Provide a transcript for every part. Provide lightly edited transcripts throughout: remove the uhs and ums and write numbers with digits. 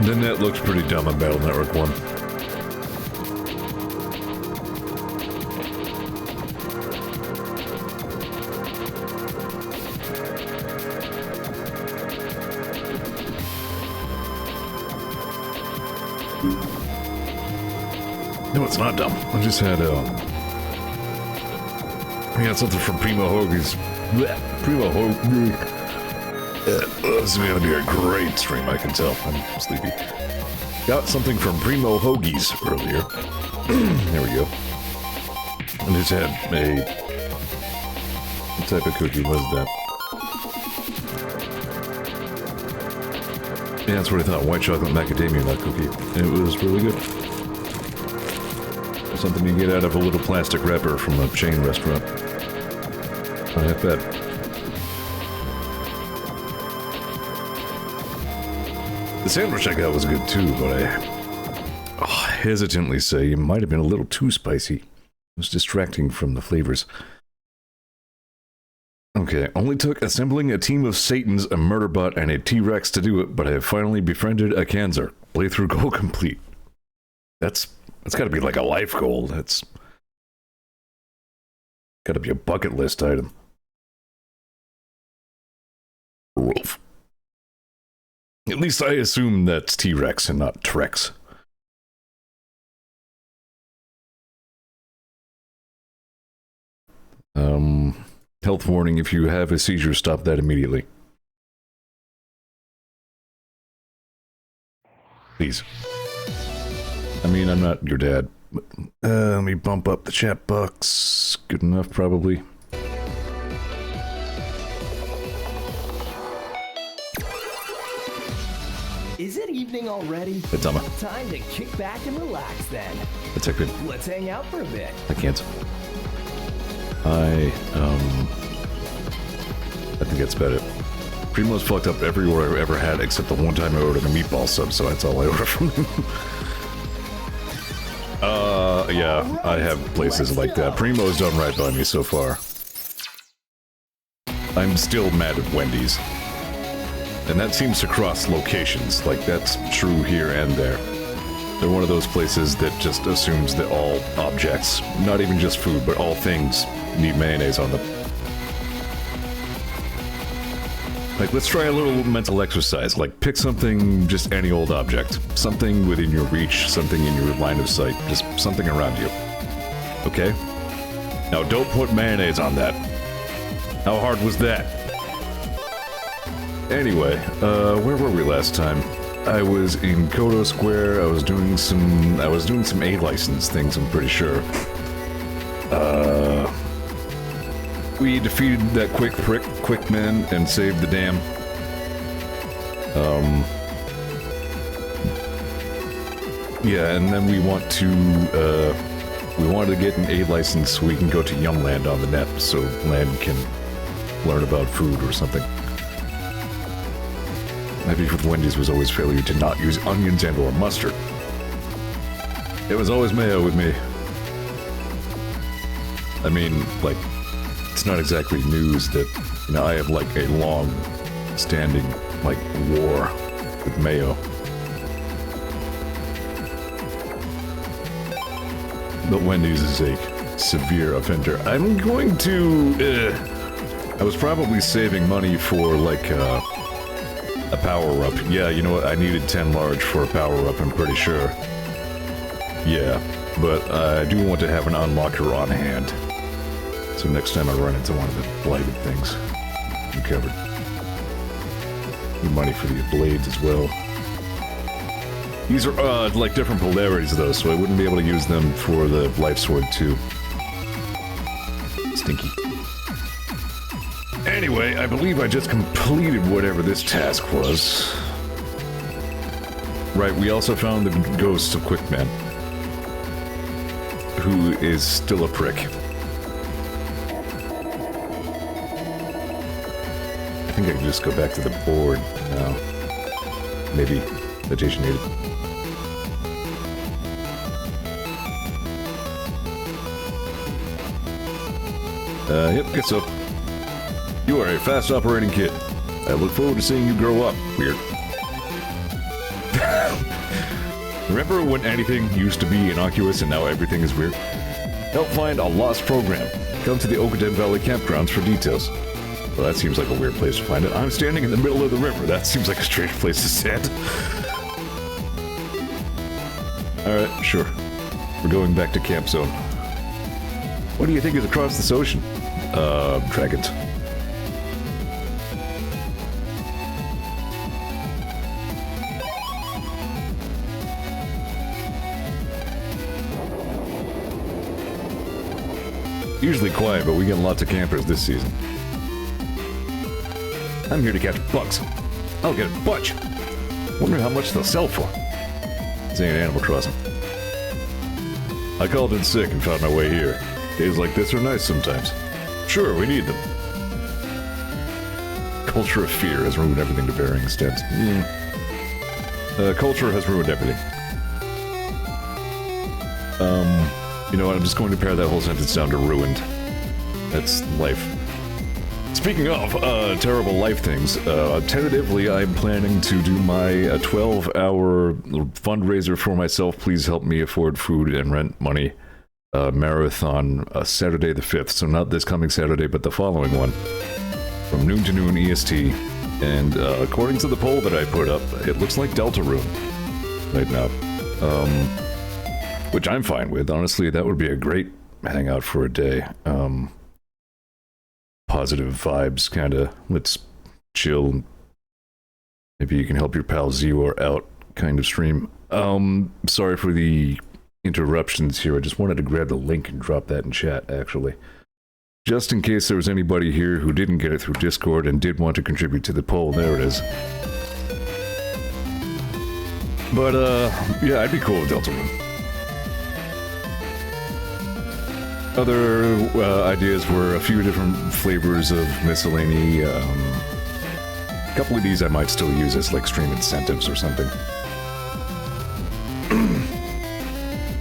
The net looks pretty dumb on Battle Network 1. No, it's not dumb. I just had, we had something from Primo Hoagie's. Primo Hoagie. This is gonna be a great stream, I can tell. I'm sleepy. Got something from Primo Hoagie's earlier. There we go. And just had a... What type of cookie was that? Yeah, that's what I thought. White chocolate macadamia nut cookie. It was really good. Something you get out of a little plastic wrapper from a chain restaurant. Not half bad. The sandwich I got was good too, but I hesitantly say it might have been a little too spicy. It was distracting from the flavors. Okay, only took assembling a team of Satans, a Murderbot, and a T-Rex to do it, but I have finally befriended a Kanzer. Playthrough goal complete. That's gotta be like a life goal. That's gotta be a bucket list item. Wolf. At least I assume that's T-Rex and not Trex. Health warning, if you have a seizure, stop that immediately. Please. I mean, I'm not your dad. But, let me bump up the chat box. Good enough, probably. Is it evening already? It's Emma. Time to kick back and relax then. It's a good. Let's hang out for a bit. I can't. I think that's about it. Primo's fucked up every order I've ever had, except the one time I ordered a meatball sub, so that's all I order from him. Yeah, right, I have places like that. Primo's done right by me so far. I'm still mad at Wendy's. And that seems to cross locations, like that's true here and there. They're one of those places that just assumes that all objects, not even just food, but all things, need mayonnaise on them. Like, let's try a little mental exercise, like pick something, just any old object. Something within your reach, something in your line of sight, just something around you. Okay? Now don't put mayonnaise on that. How hard was that? Anyway, where were we last time? I was in Kodo Square. I was doing some A license things, I'm pretty sure. We defeated that quick man and saved the dam. Yeah, and then we wanted to get an A license so we can go to Yumland on the net, so Land can learn about food or something. My beef with Wendy's was always failure to not use onions and or mustard. It was always mayo with me. I mean, like, it's not exactly news that, you know, I have like a long-standing, like, war with mayo. But Wendy's is a severe offender. I'm going to, I was probably saving money for, like, a power-up. Yeah, you know what? I needed 10 large for a power-up, I'm pretty sure. Yeah, but I do want to have an unlocker on hand. So next time I run into one of the blighted things, I'm covered. Need money for the blades as well. These are, like, different polarities, though, so I wouldn't be able to use them for the life sword, too. Stinky. Anyway, I believe I just completed whatever this task was. Right, we also found the ghost of Quickman, who is still a prick. I think I can just go back to the board now. Maybe meditation needed. Yep, guess so. You are a fast operating kid. I look forward to seeing you grow up. Weird. Remember when anything used to be innocuous and now everything is weird? Help find a lost program. Come to the Okaden Valley campgrounds for details. Well, that seems like a weird place to find it. I'm standing in the middle of the river. That seems like a strange place to stand. Alright, sure. We're going back to Camp Zone. What do you think is across this ocean? Dragons. Usually quiet, but we get lots of campers this season. I'm here to catch bugs. I'll get a bunch. Wonder how much they'll sell for. This ain't Animal Crossing. I called in sick and found my way here. Days like this are nice sometimes. Sure, we need them. Culture of fear has ruined everything to varying extents. Culture has ruined everything. You know what, I'm just going to pare that whole sentence down to ruined. That's life. Speaking of, terrible life things, tentatively I'm planning to do my 12-hour fundraiser for myself, please help me afford food and rent money, marathon, Saturday the 5th, so not this coming Saturday, but the following one, from noon to noon EST, and according to the poll that I put up, it looks like Deltarune right now, which I'm fine with. Honestly, that would be a great hangout for a day. Positive vibes, kinda. Let's chill. Maybe you can help your pal Zeor out kind of stream. Sorry for the interruptions here. I just wanted to grab the link and drop that in chat, actually. Just in case there was anybody here who didn't get it through Discord and did want to contribute to the poll. There it is. But, yeah, I'd be cool with Deltarune. Other ideas were a few different flavors of miscellany. A couple of these I might still use as like stream incentives or something.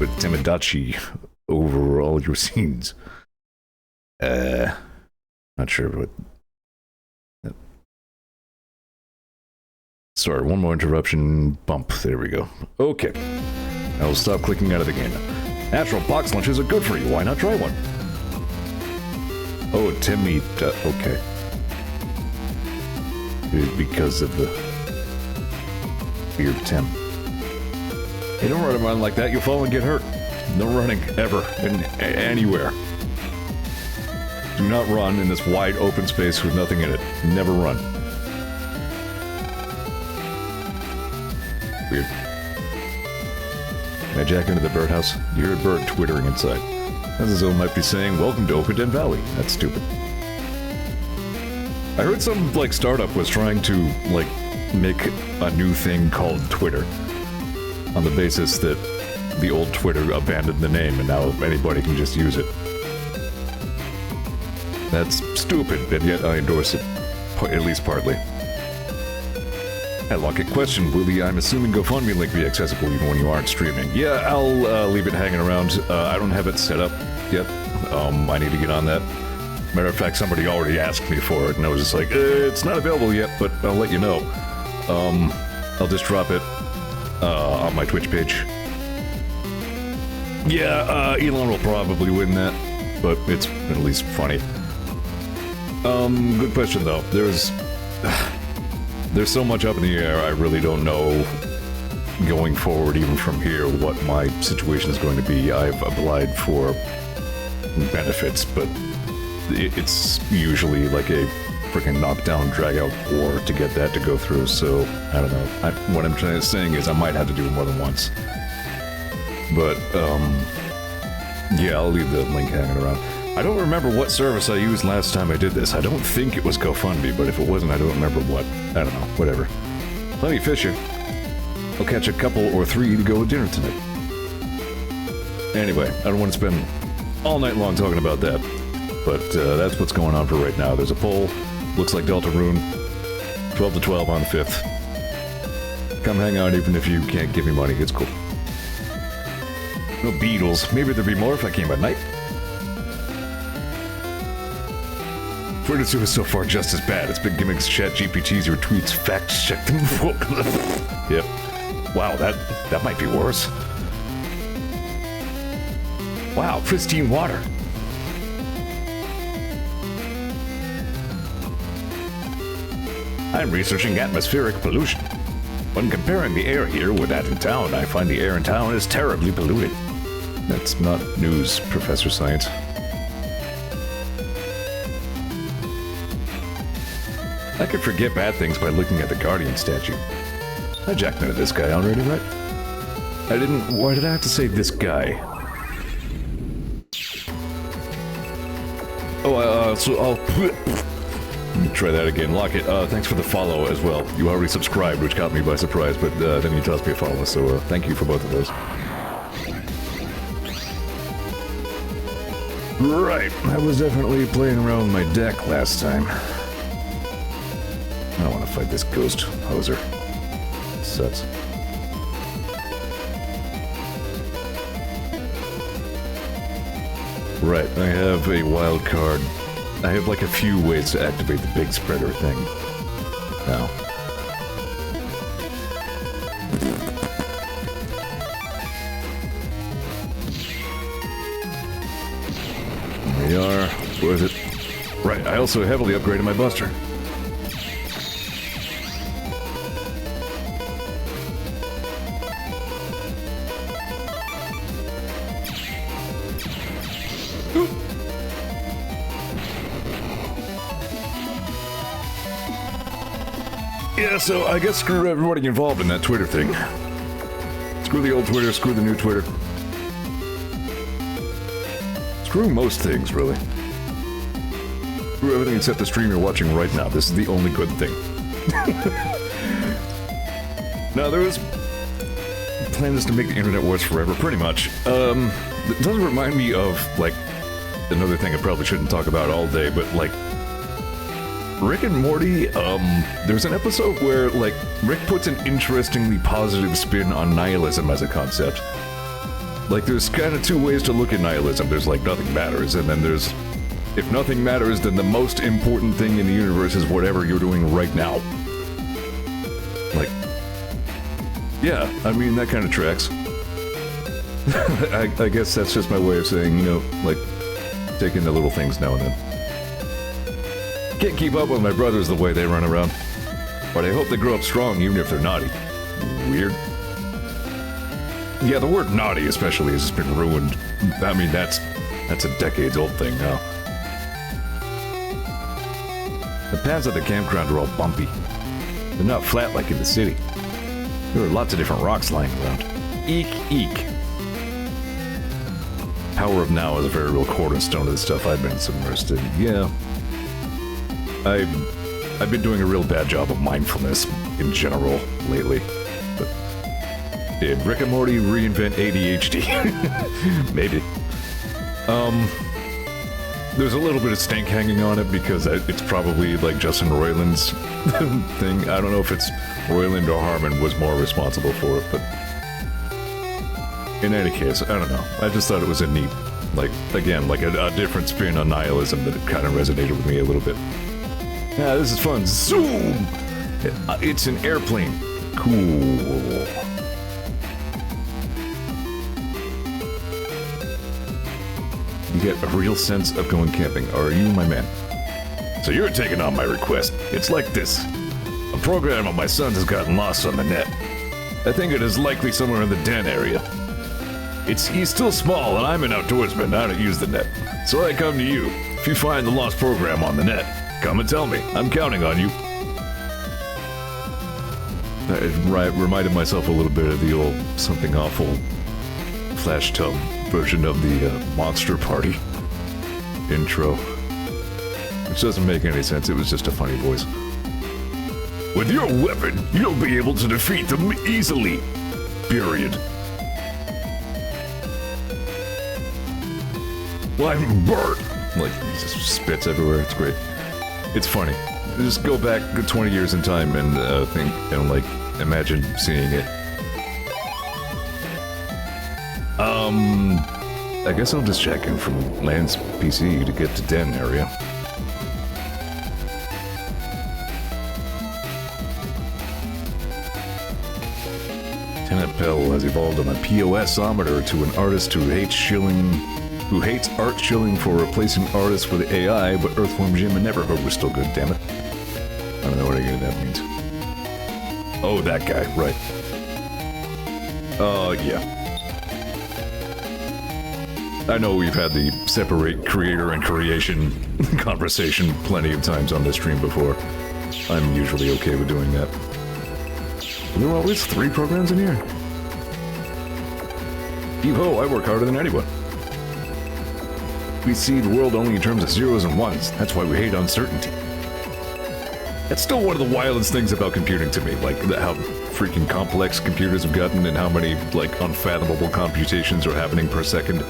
With Timidachi over all your scenes. Not sure what. Sorry, one more interruption. Bump. There we go. Okay. I will stop clicking out of the game now. Natural box lunches are good for you. Why not try one? Oh, Timmy. Okay. Because of the weird Tim. Hey, don't run around like that. You'll fall and get hurt. No running ever in anywhere. Do not run in this wide open space with nothing in it. Never run. Weird. Can I jack into the birdhouse? You hear a bird twittering inside. Azazel might be saying, welcome to Okaden Valley. That's stupid. I heard some, like, startup was trying to, like, make a new thing called Twitter. On the basis that the old Twitter abandoned the name and now anybody can just use it. That's stupid, but yet I endorse it. At least partly. Locket question, will the I'm assuming GoFundMe link be accessible even when you aren't streaming? Yeah, I'll leave it hanging around. I don't have it set up yet. I need to get on that. Matter of fact, somebody already asked me for it, and I was just like, it's not available yet, but I'll let you know. I'll just drop it on my Twitch page. Yeah, Elon will probably win that, but it's at least funny. Good question though. There's so much up in the air, I really don't know, going forward even from here, what my situation is going to be. I've applied for benefits, but it's usually like a freaking knockdown, drag-out war to get that to go through, so I don't know. What I'm saying is I might have to do it more than once. But, yeah, I'll leave the link hanging around. I don't remember what service I used last time I did this. I don't think it was GoFundMe, but if it wasn't, I don't remember what. I don't know, whatever. Plenty of fish here. I'll catch a couple or three to go with dinner tonight. Anyway, I don't want to spend all night long talking about that, but that's what's going on for right now. There's a poll. Looks like Deltarune. 12 to 12 on the 5th. Come hang out even if you can't give me money. It's cool. No beetles. Maybe there'd be more if I came at night. Twitter 2 is so far just as bad. It's been gimmicks, chat GPTs, your tweets, fact check them. Yep. Wow, that might be worse. Wow, pristine water. I'm researching atmospheric pollution. When comparing the air here with that in town, I find the air in town is terribly polluted. That's not news, Professor Science. I could forget bad things by looking at the Guardian statue. I jacked this guy already, right? I didn't... Why did I have to say this guy? Oh, so I'll... Let me try that again. Lock it. Thanks for the follow as well. You already subscribed, which caught me by surprise, but then you tossed me a follow, so thank you for both of those. Right. I was definitely playing around with my deck last time. I don't want to fight this ghost hoser. It sucks. Right, I have a wild card. I have like a few ways to activate the big spreader thing. Now. There we are. Worth it. Right, I also heavily upgraded my buster. Yeah, so I guess screw everybody involved in that Twitter thing. Screw the old Twitter, screw the new Twitter. Screw most things, really. Screw everything except the stream you're watching right now. This is the only good thing. Now, there was plans to make the internet worse forever, pretty much. It doesn't remind me of, like, another thing I probably shouldn't talk about all day, but, like, Rick and Morty, there's an episode where, like, Rick puts an interestingly positive spin on nihilism as a concept. Like, there's kind of two ways to look at nihilism. There's, like, nothing matters, and then there's, if nothing matters, then the most important thing in the universe is whatever you're doing right now. Like, yeah, I mean, that kind of tracks. I guess that's just my way of saying, you know, like, taking the little things now and then. Can't keep up with my brothers the way they run around. But I hope they grow up strong even if they're naughty. Weird. Yeah, the word naughty especially has just been ruined. I mean, that's a decades-old thing now. The paths at the campground are all bumpy. They're not flat like in the city. There are lots of different rocks lying around. Eek, eek. Power of Now is a very real cornerstone of the stuff I've been submersed in. Yeah. I've been doing a real bad job of mindfulness in general lately, but did Rick and Morty reinvent ADHD? Maybe. There's a little bit of stank hanging on it because it's probably like Justin Roiland's thing. I don't know if it's Roiland or Harmon was more responsible for it, but in any case, I don't know. I just thought it was a neat, like, again, like a different spin on nihilism that kind of resonated with me a little bit. Yeah, this is fun. Zoom! It's an airplane. Cool. You get a real sense of going camping. Are you my man? So you're taking on my request. It's like this. A program of my son's has gotten lost on the net. I think it is likely somewhere in the den area. He's still small, and I'm an outdoorsman. I don't use the net. So I come to you. If you find the lost program on the net, come and tell me. I'm counting on you. I reminded myself a little bit of the old Something Awful Flash Tub version of the Monster Party intro. Which doesn't make any sense. It was just a funny voice. With your weapon, you'll be able to defeat them easily. Period. Well, I'm Bert. Like, he just spits everywhere. It's great. It's funny. Just go back 20 years in time and think and like imagine seeing it. I guess I'll just check in from Land's PC to get to Den area. Lieutenant Pell has evolved on a POS-ometer to an artist who hates art shilling for replacing artists with AI, but Earthworm Jim and Neverhood was still good, damn it. I don't know what any of that means. Oh, that guy, right. Yeah. I know we've had the separate creator and creation conversation plenty of times on this stream before. I'm usually okay with doing that. There are always 3 programs in here. Yo-ho, I work harder than anyone. We see the world only in terms of zeros and ones. That's why we hate uncertainty. That's still one of the wildest things about computing to me, like how freaking complex computers have gotten and how many, like, unfathomable computations are happening per second.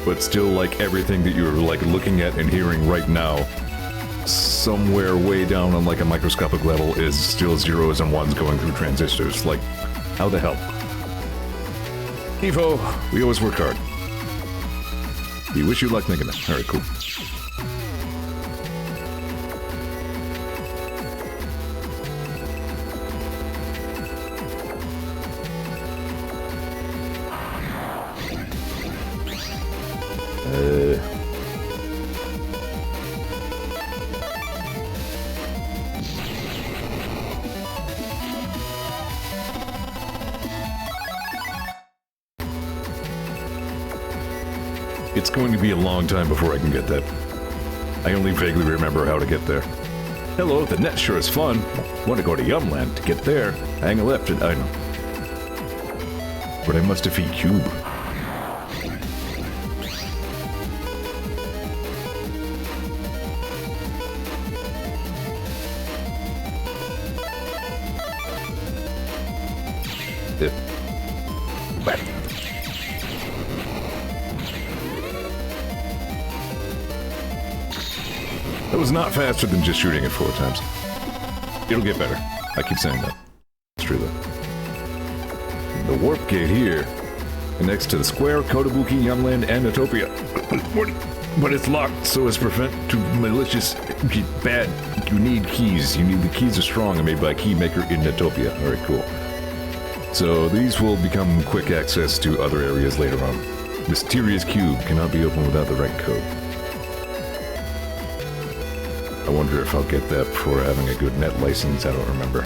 But still, like, everything that you're, like, looking at and hearing right now, somewhere way down on, like, a microscopic level is still zeros and ones going through transistors. Like, how the hell? Evo, we always work hard. We wish you luck making it. Alright, cool. It's going to be a long time before I can get that. I only vaguely remember how to get there. Hello, the net sure is fun. Want to go to Yumland. To get there, hang a left and I know. But I must defeat Cube. That was not faster than just shooting it 4 times. It'll get better. I keep saying that. It's true though. The warp gate here connects to the square, Kotobuki, Yumland, and Utopia. But it's locked, so as to prevent too malicious bad. You need keys. The keys are strong and made by a key maker in Utopia. Alright, cool. So these will become quick access to other areas later on. Mysterious cube cannot be opened without the right code. I wonder if I'll get that before having a good net license. I don't remember.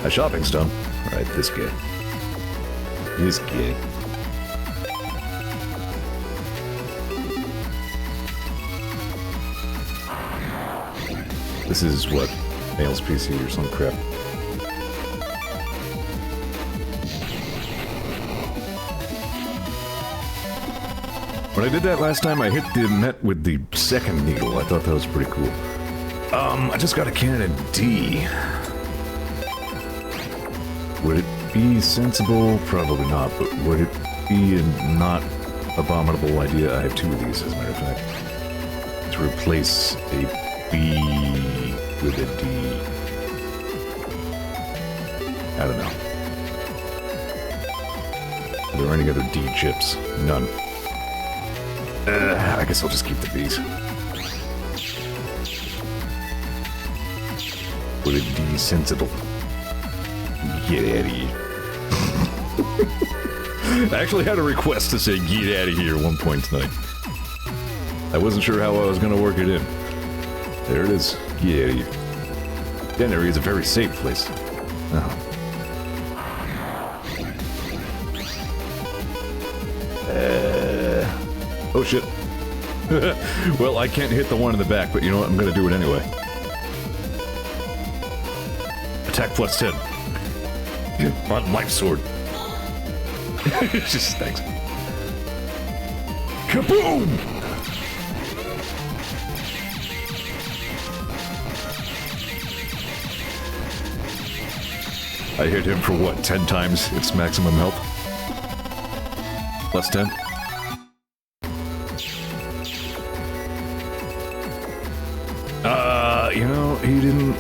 A shopping's done. Alright, this guy. This guy. This is what? Nails PC or some crap. When I did that last time, I hit the net with the second needle. I thought that was pretty cool. I just got a Canon D. Would it be sensible? Probably not, but would it be a not abominable idea? I have 2 of these, as a matter of fact. To replace a B with a D. I don't know. Are there any other D chips? None. I guess I'll just keep the B's. Would it be sensible? Get out of here. I actually had a request to say get out of here at one point tonight. I wasn't sure how I was going to work it in. There it is. Get out of here. That area is a very safe place. Oh. Oh shit. Well, I can't hit the one in the back, but you know what? I'm gonna do it anyway. Attack plus 10. On life sword. Just thanks. Kaboom! I hit him for what, 10 times its maximum health? Plus 10? You know, he didn't...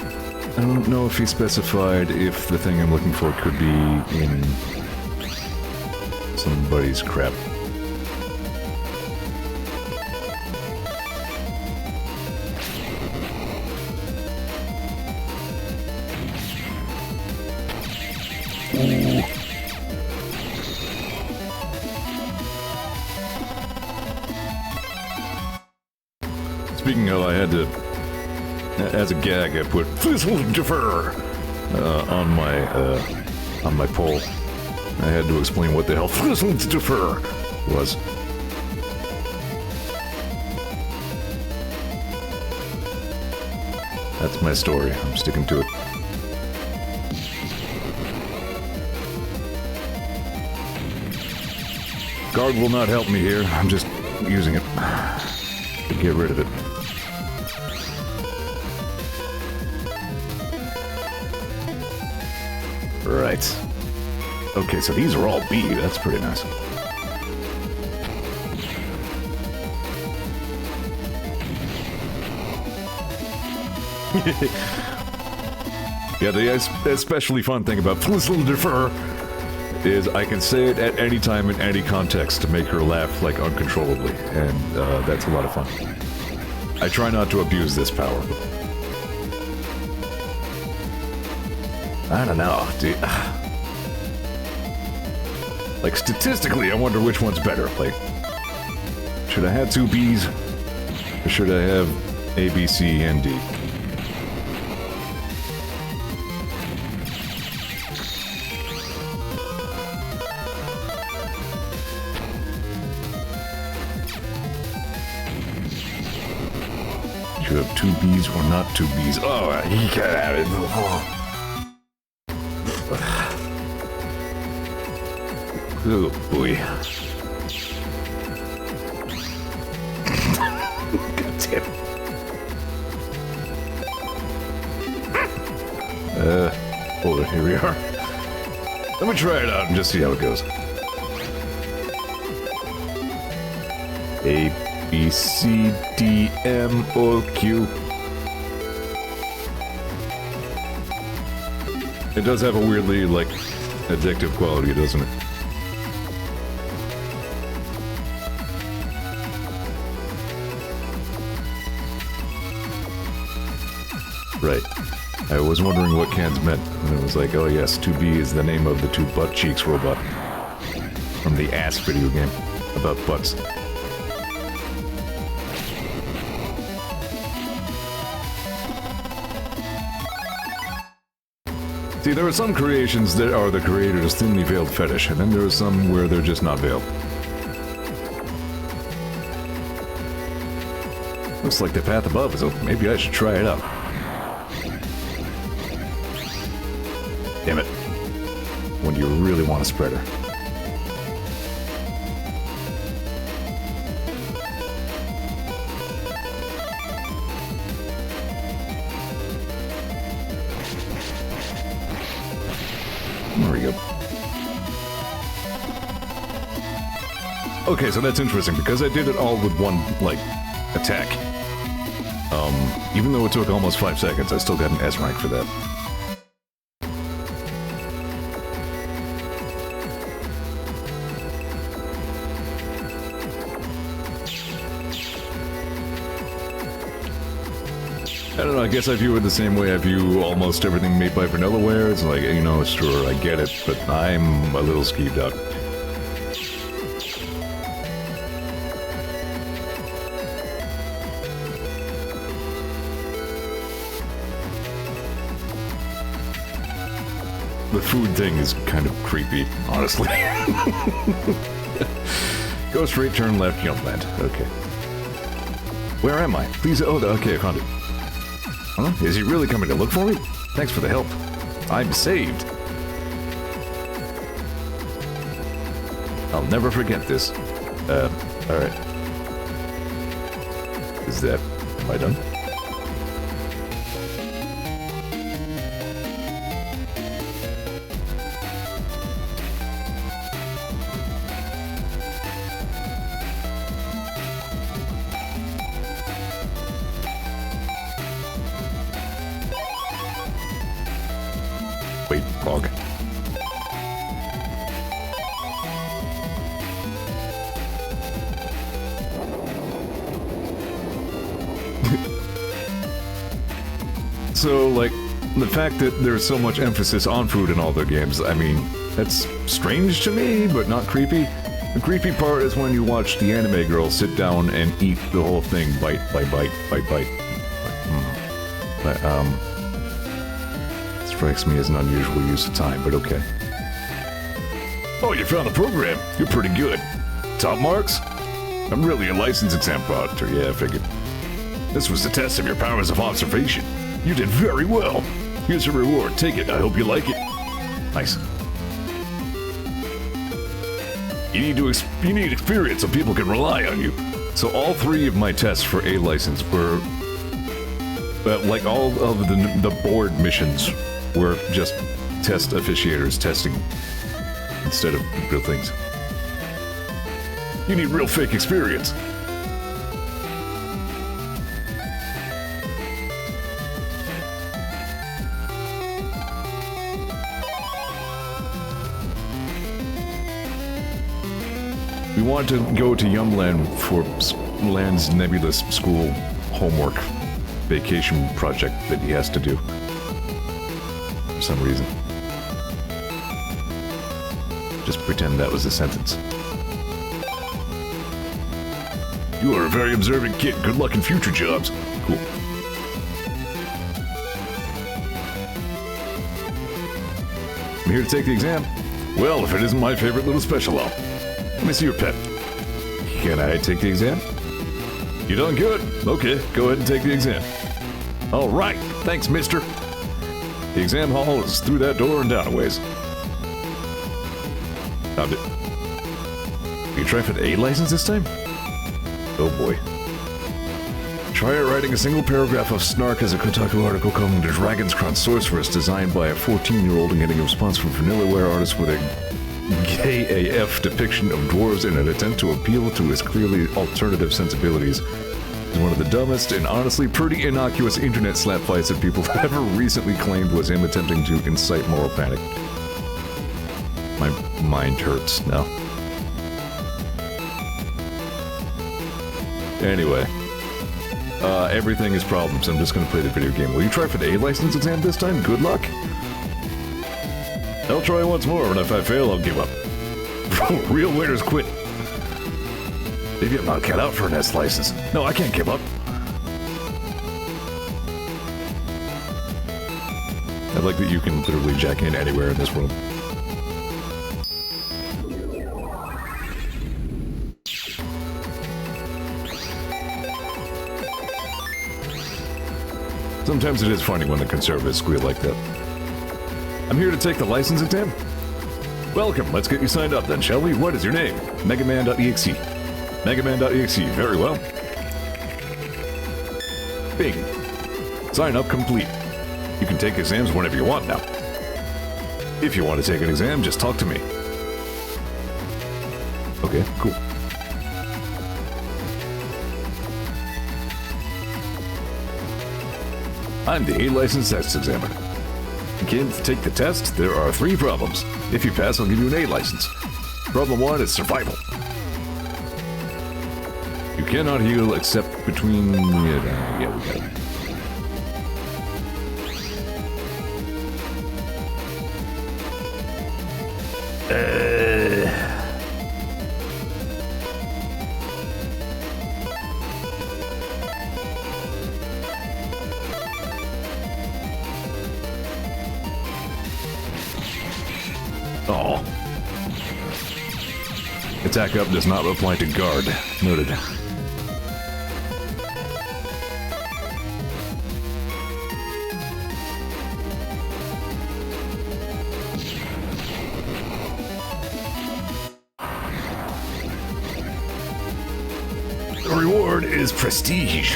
I don't know if he specified if the thing I'm looking for could be in somebody's crap. Speaking of, I had to, as a gag, I put "This'll defer" on my poll. I had to explain what the hell "This'll defer" was. That's my story. I'm sticking to it. Guard will not help me here. I'm just using it to get rid of it. Right. Okay, so these are all B. That's pretty nice. Yeah, the especially fun thing about "This'll defer" is I can say it at any time in any context to make her laugh, like, uncontrollably, and that's a lot of fun. I try not to abuse this power. I don't know, dude. Like, statistically, I wonder which one's better. Like, should I have two Bs? Or should I have A, B, C, and D? You have two Bs or not two Bs. Oh, he can't have it. Oh boy. God damn it. Hold on, here we are. Let me try it out and just see how it goes. A, B, C, D, M, O, Q. It does have a weirdly, like, addictive quality, doesn't it? Right. I was wondering what cans meant, and it was like, oh yes, 2B is the name of the two butt cheeks robot from the ass video game about butts. See, there are some creations that are the creator's thinly veiled fetish, and then there are some where they're just not veiled. Looks like the path above is open. Maybe I should try it out. Damn it. When do you really want a spreader? There we go. Okay, so that's interesting, because I did it all with one, like, attack. Even though it took almost 5 seconds, I still got an S rank for that. I don't know, I guess I view it the same way I view almost everything made by Vanillaware. It's like, you know, sure, I get it, but I'm a little skeeved out. The food thing is kind of creepy, honestly. Go straight, turn left, jump land. Okay. Where am I? Please, oh, okay, I found it. Huh? Is he really coming to look for me? Thanks for the help. I'm saved. I'll never forget this. Alright. Is that... am I done? Wait, Pog. So, like, the fact that there's so much emphasis on food in all their games, I mean, that's strange to me, but not creepy. The creepy part is when you watch the anime girl sit down and eat the whole thing, bite by bite by bite. But, strikes me as an unusual use of time, but okay. Oh, you found the program. You're pretty good. Top marks? I'm really a license exam auditor, yeah, I figured. This was the test of your powers of observation. You did very well. Here's your reward. Take it. I hope you like it. Nice. You need experience so people can rely on you. So all 3 of my tests for A license were, like all of the board missions were just test officiators testing instead of real things. You need real fake experience. We want to go to Yumland for Land's nebulous school homework vacation project that he has to do. For some reason. Just pretend that was a sentence. You are a very observant kid. Good luck in future jobs. Cool. I'm here to take the exam. Well, if it isn't my favorite little special, let me see your pen. Can I take the exam? You done good. Okay, go ahead and take the exam. All right. Thanks, mister. The exam hall is through that door and down a ways. Found it. You try for the A license this time? Oh boy. Try writing a single paragraph of snark as a Kotaku article calling the Dragon's Crown Sorceress designed by a 14-year-old and getting a response from vanillaware artist with a gay AF depiction of dwarves in an attempt to appeal to his clearly alternative sensibilities. Is one of the dumbest and honestly pretty innocuous internet slap fights that people have ever recently claimed was him attempting to incite moral panic. My mind hurts now. Anyway. Everything is problems. I'm just gonna play the video game. Will you try for the A license exam this time? Good luck. I'll try once more, and if I fail, I'll give up. Real winners quit. Maybe I'm not cut out for an S license. No, I can't give up. I like that you can literally jack in anywhere in this room. Sometimes it is funny when the conservatives squeal like that. I'm here to take the license exam. Welcome, let's get you signed up then, shall we? What is your name? Megaman.exe. Megaman.exe, very well. Bing. Sign up complete. You can take exams whenever you want now. If you want to take an exam, just talk to me. Okay, cool. I'm the A-License Test Examiner. Begin to take the test, there are 3 problems. If you pass, I'll give you an A-License. Problem 1 is survival. You cannot heal except between... Yeah, we got it. Oh. Attack up does not apply to guard. Noted. The reward is prestige.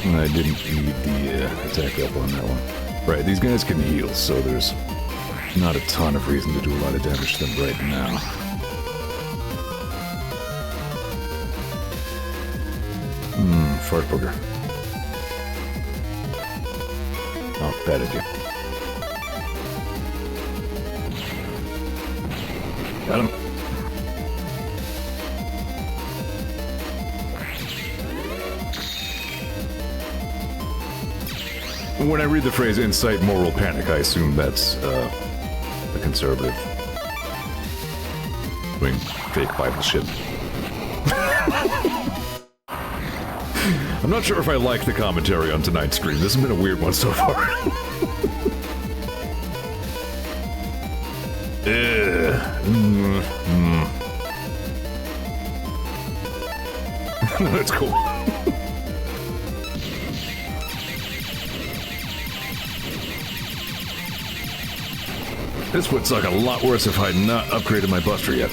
I didn't need the attack up on that one. Right, these guys can heal, so there's not a ton of reason to do a lot of damage to them right now. Fart booger. Oh, bad idea. Got him. When I read the phrase incite moral panic, I assume that's a conservative doing fake Bible shit. I'm not sure if I like the commentary on tonight's stream. This has been a weird one so far. That's cool. This would suck a lot worse if I had not upgraded my buster yet.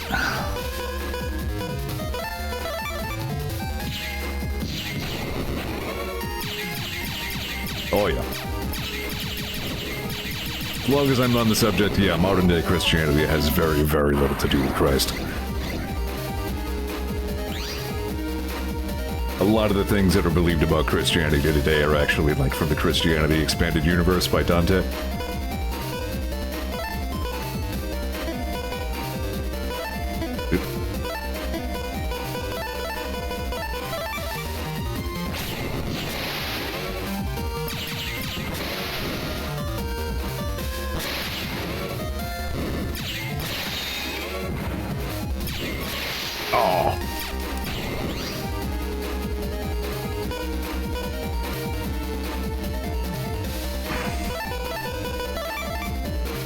Oh yeah. As long as I'm on the subject, yeah, modern day Christianity has very, very little to do with Christ. A lot of the things that are believed about Christianity today are actually like from the Christianity Expanded Universe by Dante.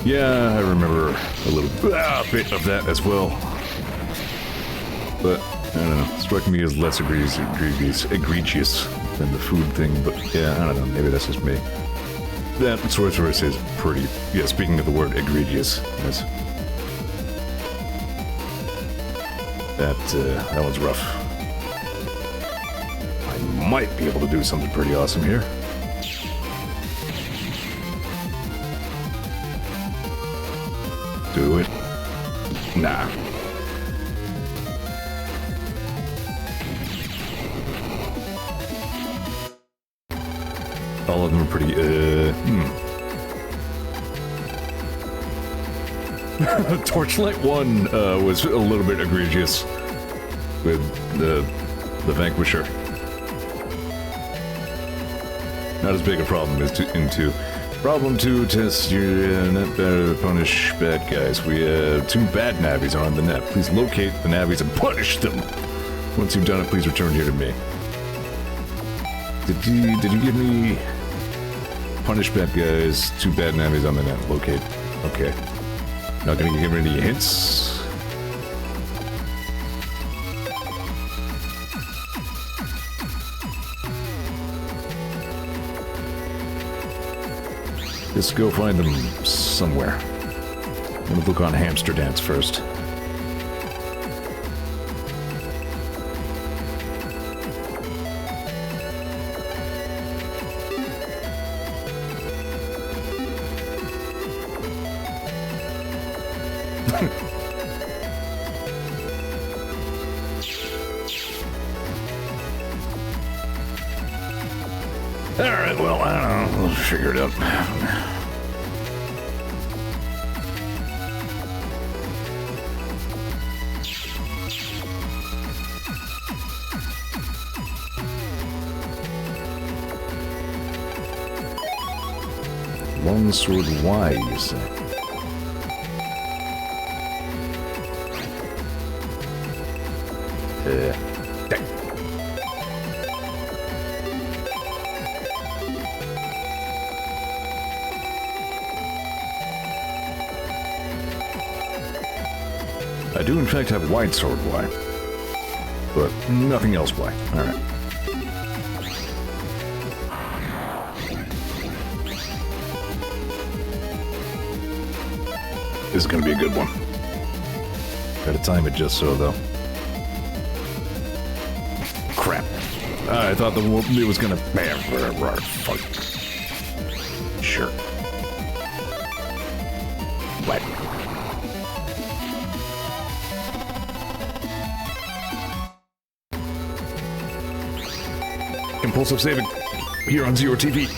Yeah, I remember a little bit of that as well. But, I don't know, it struck me as less egregious than the food thing, but yeah, I don't know, maybe that's just me. That sorceress is pretty, yeah, speaking of the word egregious, yes. That one's rough. I might be able to do something pretty awesome here. Do it. Nah. All of them are pretty, Torchlight 1, was a little bit egregious with the Vanquisher. Not as big a problem as in 2. Problem 2, test your net better to punish bad guys. We have 2 bad navies on the net. Please locate the navies and punish them. Once you've done it, please return here to me. Did you give me punish bad guys, 2 bad navies on the net? Locate. Okay. Not gonna give me any hints. Just go find them somewhere. I'm gonna look on Hamster Dance first. Alright, well, I don't know. We'll figure it out. Longsword Y, you say? Dang. I do in fact have wide sword Y, but nothing else Y. Alright. This is gonna be a good one. Gotta time it just so, though. Crap. I thought it was gonna... Fuck. Sure. What? Impulsive saving here on Zeor TV.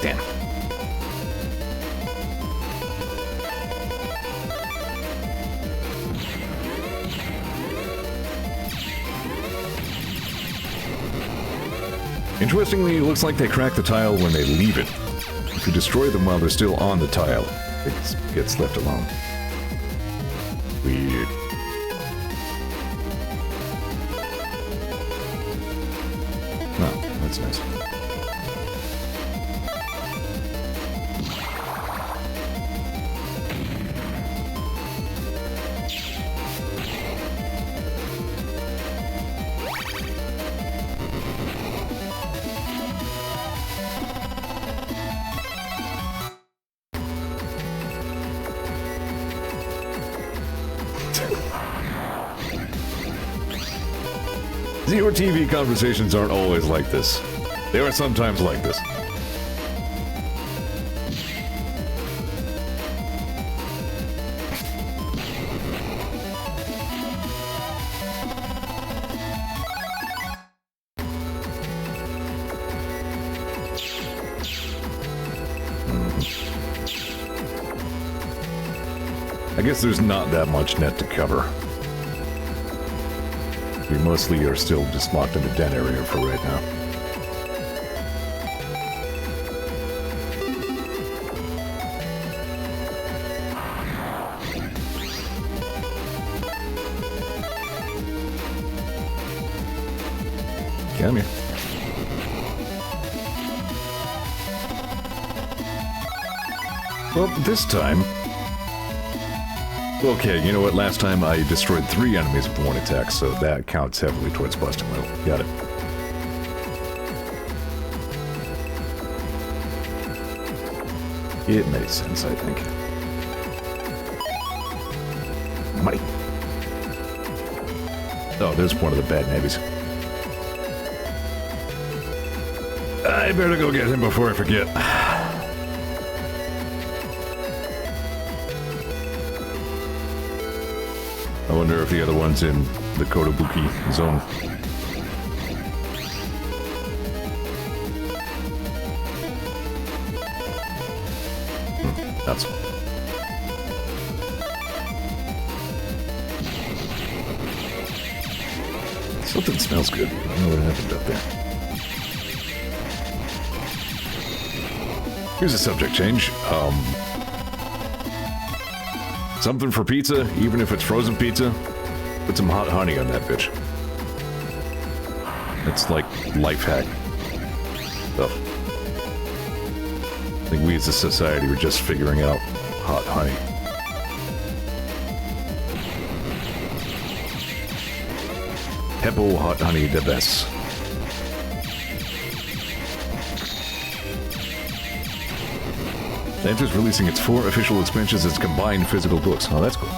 Damn. Interestingly, it looks like they crack the tile when they leave it. If you destroy them while they're still on the tile, it gets left alone. Weird. Oh, that's nice. Zeor TV conversations aren't always like this. They are sometimes like this. I guess there's not that much net to cover. We mostly are still just locked in the den area for right now. Come here. Well, this time... Okay, you know what? Last time I destroyed 3 enemies with 1 attack, so that counts heavily towards busting level. Got it. It makes sense, I think. Money. Oh, there's one of the bad navies. I better go get him before I forget. I wonder if the other one's in the Kotobuki zone. That's... Something smells good. I don't know what happened up there. Here's a subject change. Something for pizza, even if it's frozen pizza. Put some hot honey on that bitch. It's like life hack stuff. I think we as a society were just figuring out hot honey. Peppo hot honey the best. Lanter's releasing its 4 official expansions as combined physical books. Oh, that's cool.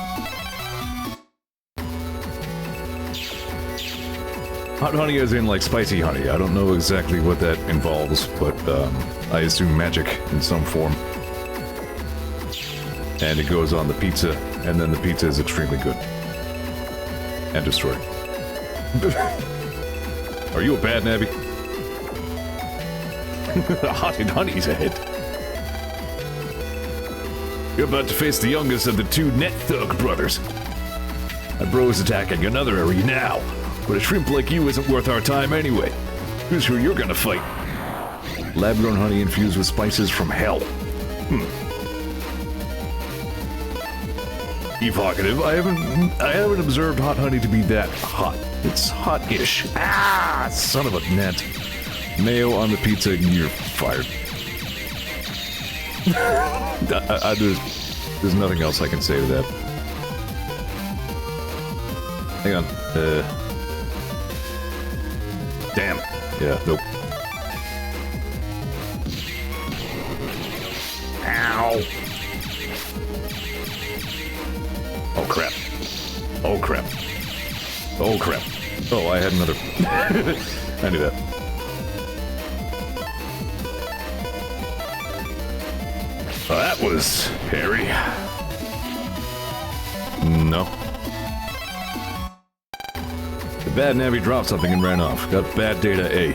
Hot honey as in, like, spicy honey. I don't know exactly what that involves, but I assume magic in some form. And it goes on the pizza, and then the pizza is extremely good. And destroyed. Are you a bad nabby? Hot and honey's ahead. You're about to face the youngest of the 2 net thug brothers. My bro is attacking another area now, but a shrimp like you isn't worth our time anyway. Who's who you're gonna fight? Lab-grown honey infused with spices from hell. Evocative. I haven't observed hot honey to be that hot. It's hot-ish. Ah, son of a net. Mayo on the pizza, and you're fired. There's nothing else I can say to that. Hang on. Damn. Yeah, nope. Ow. Oh, crap. Oh, crap. Oh, crap. Oh, I had another... I knew that. Oh, that was hairy. No. The bad navvy dropped something and ran off. Got bad data A.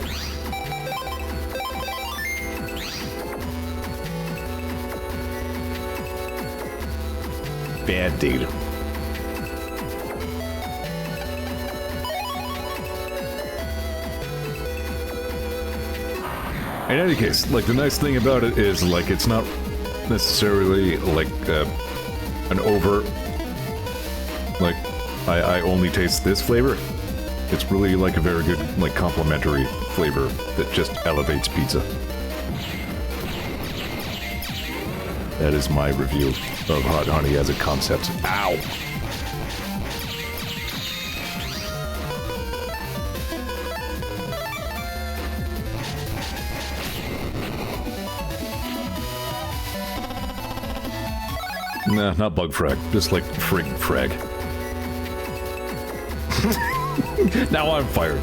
Bad data. In any case, like, the nice thing about it is, like, it's not necessarily, like, an overt, like, I only taste this flavor. It's really, like, a very good, like, complementary flavor that just elevates pizza. That is my review of hot honey as a concept. Ow! Nah, not bug frag. Just like frig frag. Now I'm fired.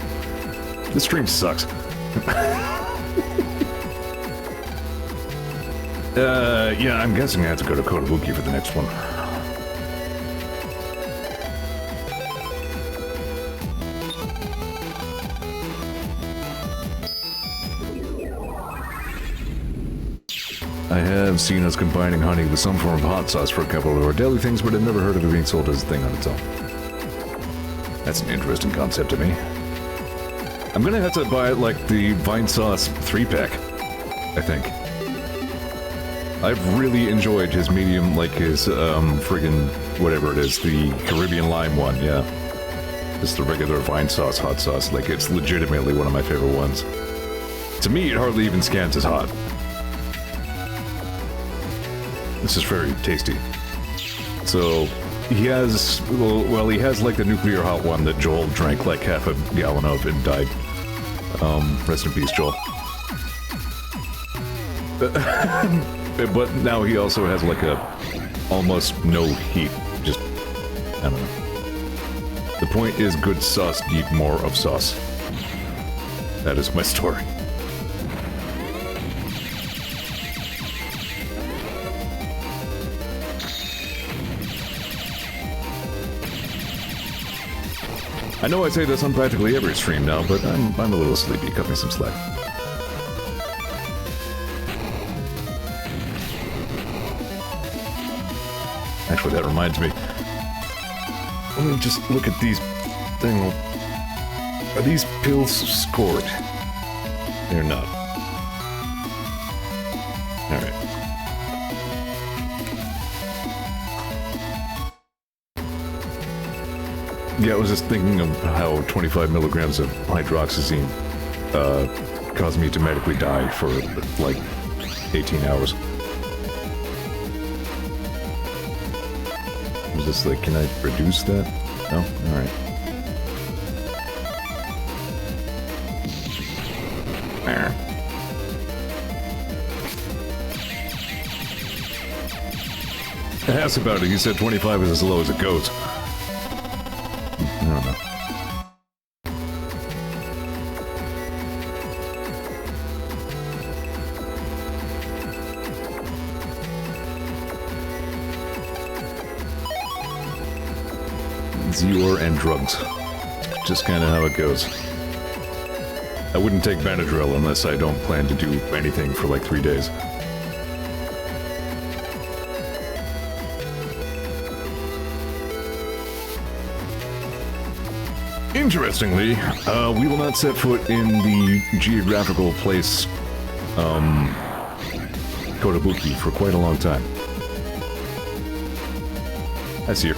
This stream sucks. Yeah, I'm guessing I have to go to Kotobuki for the next one. I have seen us combining honey with some form of hot sauce for a couple of our daily things, but I've never heard of it being sold as a thing on its own. That's an interesting concept to me. I'm gonna have to buy, like, the Vine Sauce 3-pack, I think. I've really enjoyed his medium, like his, friggin' whatever it is, the Caribbean lime one, yeah. Just the regular Vine Sauce hot sauce, like, it's legitimately one of my favorite ones. To me, it hardly even scans as hot. This is very tasty. So, he has, well, he has like the nuclear hot one that Joel drank like half a gallon of and died. Rest in peace, Joel. But now he also has like a almost no heat, just, I don't know. The point is, good sauce need more of sauce. That is my story. I know I say this on practically every stream now, but I'm a little sleepy. Cut me some slack. Actually, that reminds me. Let me just look at these things. Are these pills scored? They're not. Alright. Yeah, I was just thinking of how 25 milligrams of hydroxyzine caused me to medically die for, like, 18 hours. I was just like, can I reduce that? No? Alright. Ask about it, he said 25 is as low as it goes. I don't know. Zeor and drugs. Just kind of how it goes. I wouldn't take Benadryl unless I don't plan to do anything for like 3 days. Interestingly, we will not set foot in the geographical place, Kotobuki for quite a long time. I see her.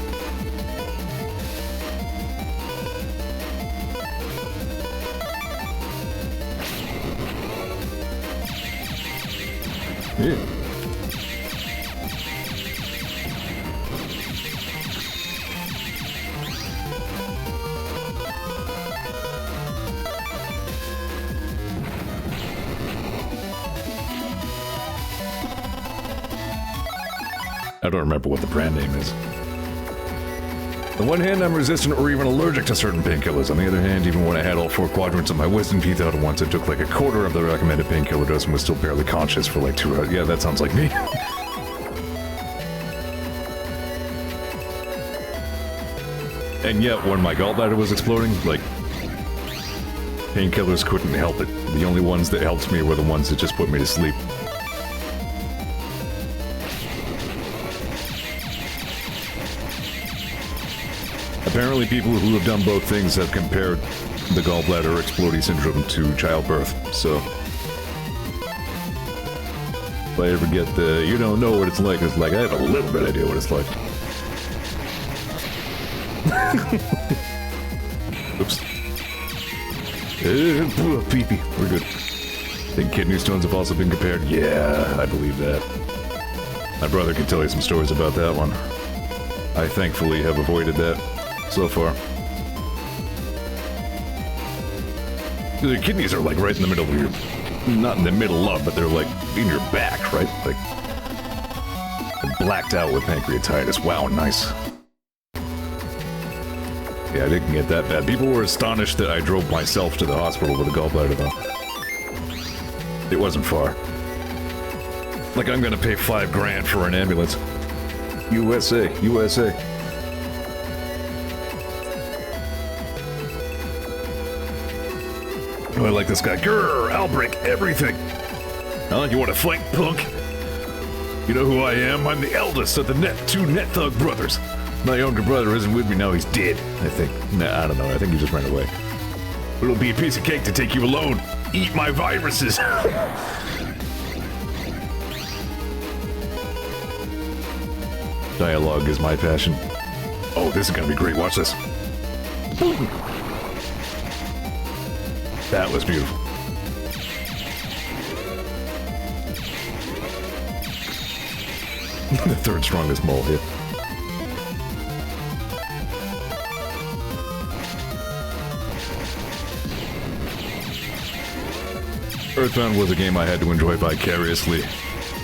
Yeah. I don't remember what the brand name is. On one hand, I'm resistant or even allergic to certain painkillers. On the other hand, even when I had all 4 quadrants of my wisdom teeth out at once, I took like a quarter of the recommended painkiller dose and was still barely conscious for like 2 hours. Yeah, that sounds like me. And yet, when my gallbladder was exploding, like, painkillers couldn't help it. The only ones that helped me were the ones that just put me to sleep. Apparently people who have done both things have compared the gallbladder exploding syndrome to childbirth, so If I ever get the, you don't know what it's like, I have a little bit idea what it's like. Oops. Pee-pee. We're good. Think kidney stones have also been compared? Yeah, I believe that. My brother can tell you some stories about that one. I thankfully have avoided that so far. The kidneys are like right in the middle of your... Not in the middle of, but they're like in your back, right? Like... blacked out with pancreatitis. Wow, nice. Yeah, I didn't get that bad. People were astonished that I drove myself to the hospital with a gallbladder, though. It wasn't far. Like I'm gonna pay $5 grand for an ambulance. USA, USA. Oh, I like this guy. Grrr, I'll break everything. Huh? You want to fight, punk? You know who I am? I'm the eldest of the two Net Thug brothers. My younger brother isn't with me now, he's dead, I think. Nah, I don't know, I think he just ran away. But it'll be a piece of cake to take you alone. Eat my viruses. Dialogue is my passion. Oh, this is gonna be great, watch this. That was beautiful. The third strongest mole hit. Earthbound was a game I had to enjoy vicariously.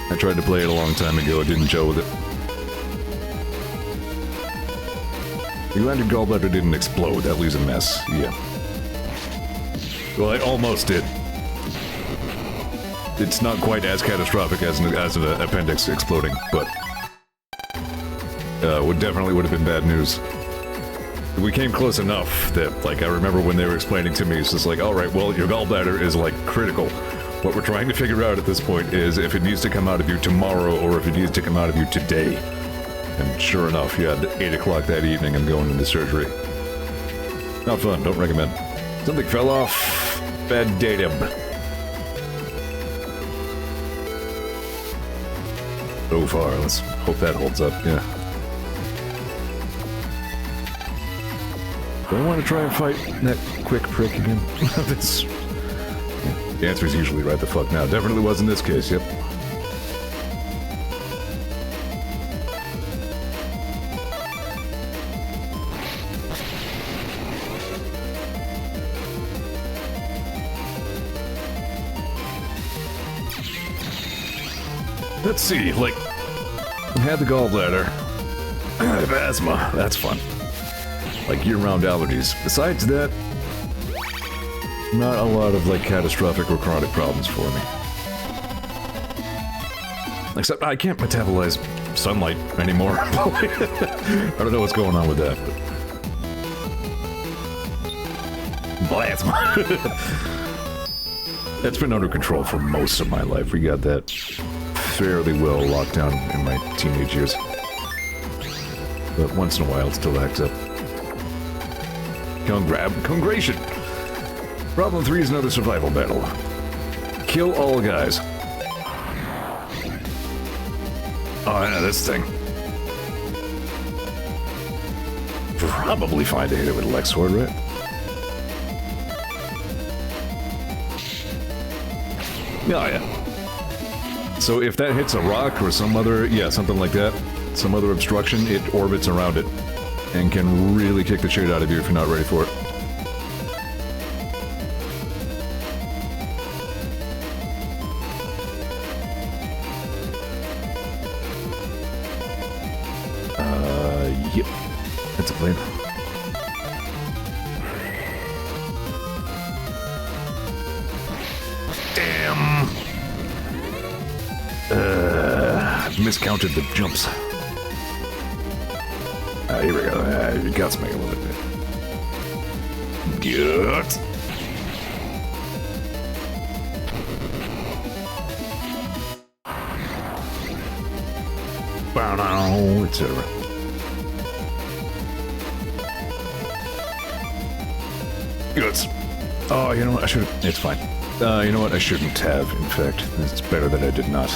I tried to play it a long time ago, I didn't gel with it. You glad your gallbladder didn't explode, that leaves a mess, yeah. Well, I almost did. It's not quite as catastrophic as an appendix exploding, but... definitely would have been bad news. We came close enough that, like, I remember when they were explaining to me, it's just like, alright, well, your gallbladder is, like, critical. What we're trying to figure out at this point is if it needs to come out of you tomorrow or if it needs to come out of you today. And sure enough, yeah, at 8 o'clock that evening, I'm going into surgery. Not fun, don't recommend. Something fell off. Bad datum. So far, let's hope that holds up, yeah. Do I want to try and fight that quick prick again? This... Yeah, the answer is usually right the fuck now. Definitely was in this case, yep. Let's see, like... I had the gallbladder. I have asthma, that's fun. Like year-round allergies. Besides that, not a lot of like catastrophic or chronic problems for me. Except I can't metabolize sunlight anymore. I don't know what's going on with that. Plasma. That's been under control for most of my life. We got that fairly well locked down in my teenage years. But once in a while it still acts up. Congration! Problem 3 is another survival battle. Kill all guys. Oh yeah, this thing. Probably fine to hit it with a Lex Sword, right? Oh yeah. So if that hits a rock or some other, yeah, something like that, some other obstruction, it orbits around it. And can really kick the shit out of you if you're not ready for it. Yep. That's a plan. Damn! I've miscounted the jumps. Here we go. Your guts make a little bit. Gut. Bow, etc. Guts. Oh, you know what? I should. It's fine. You know what? I shouldn't have. In fact, it's better that I did not.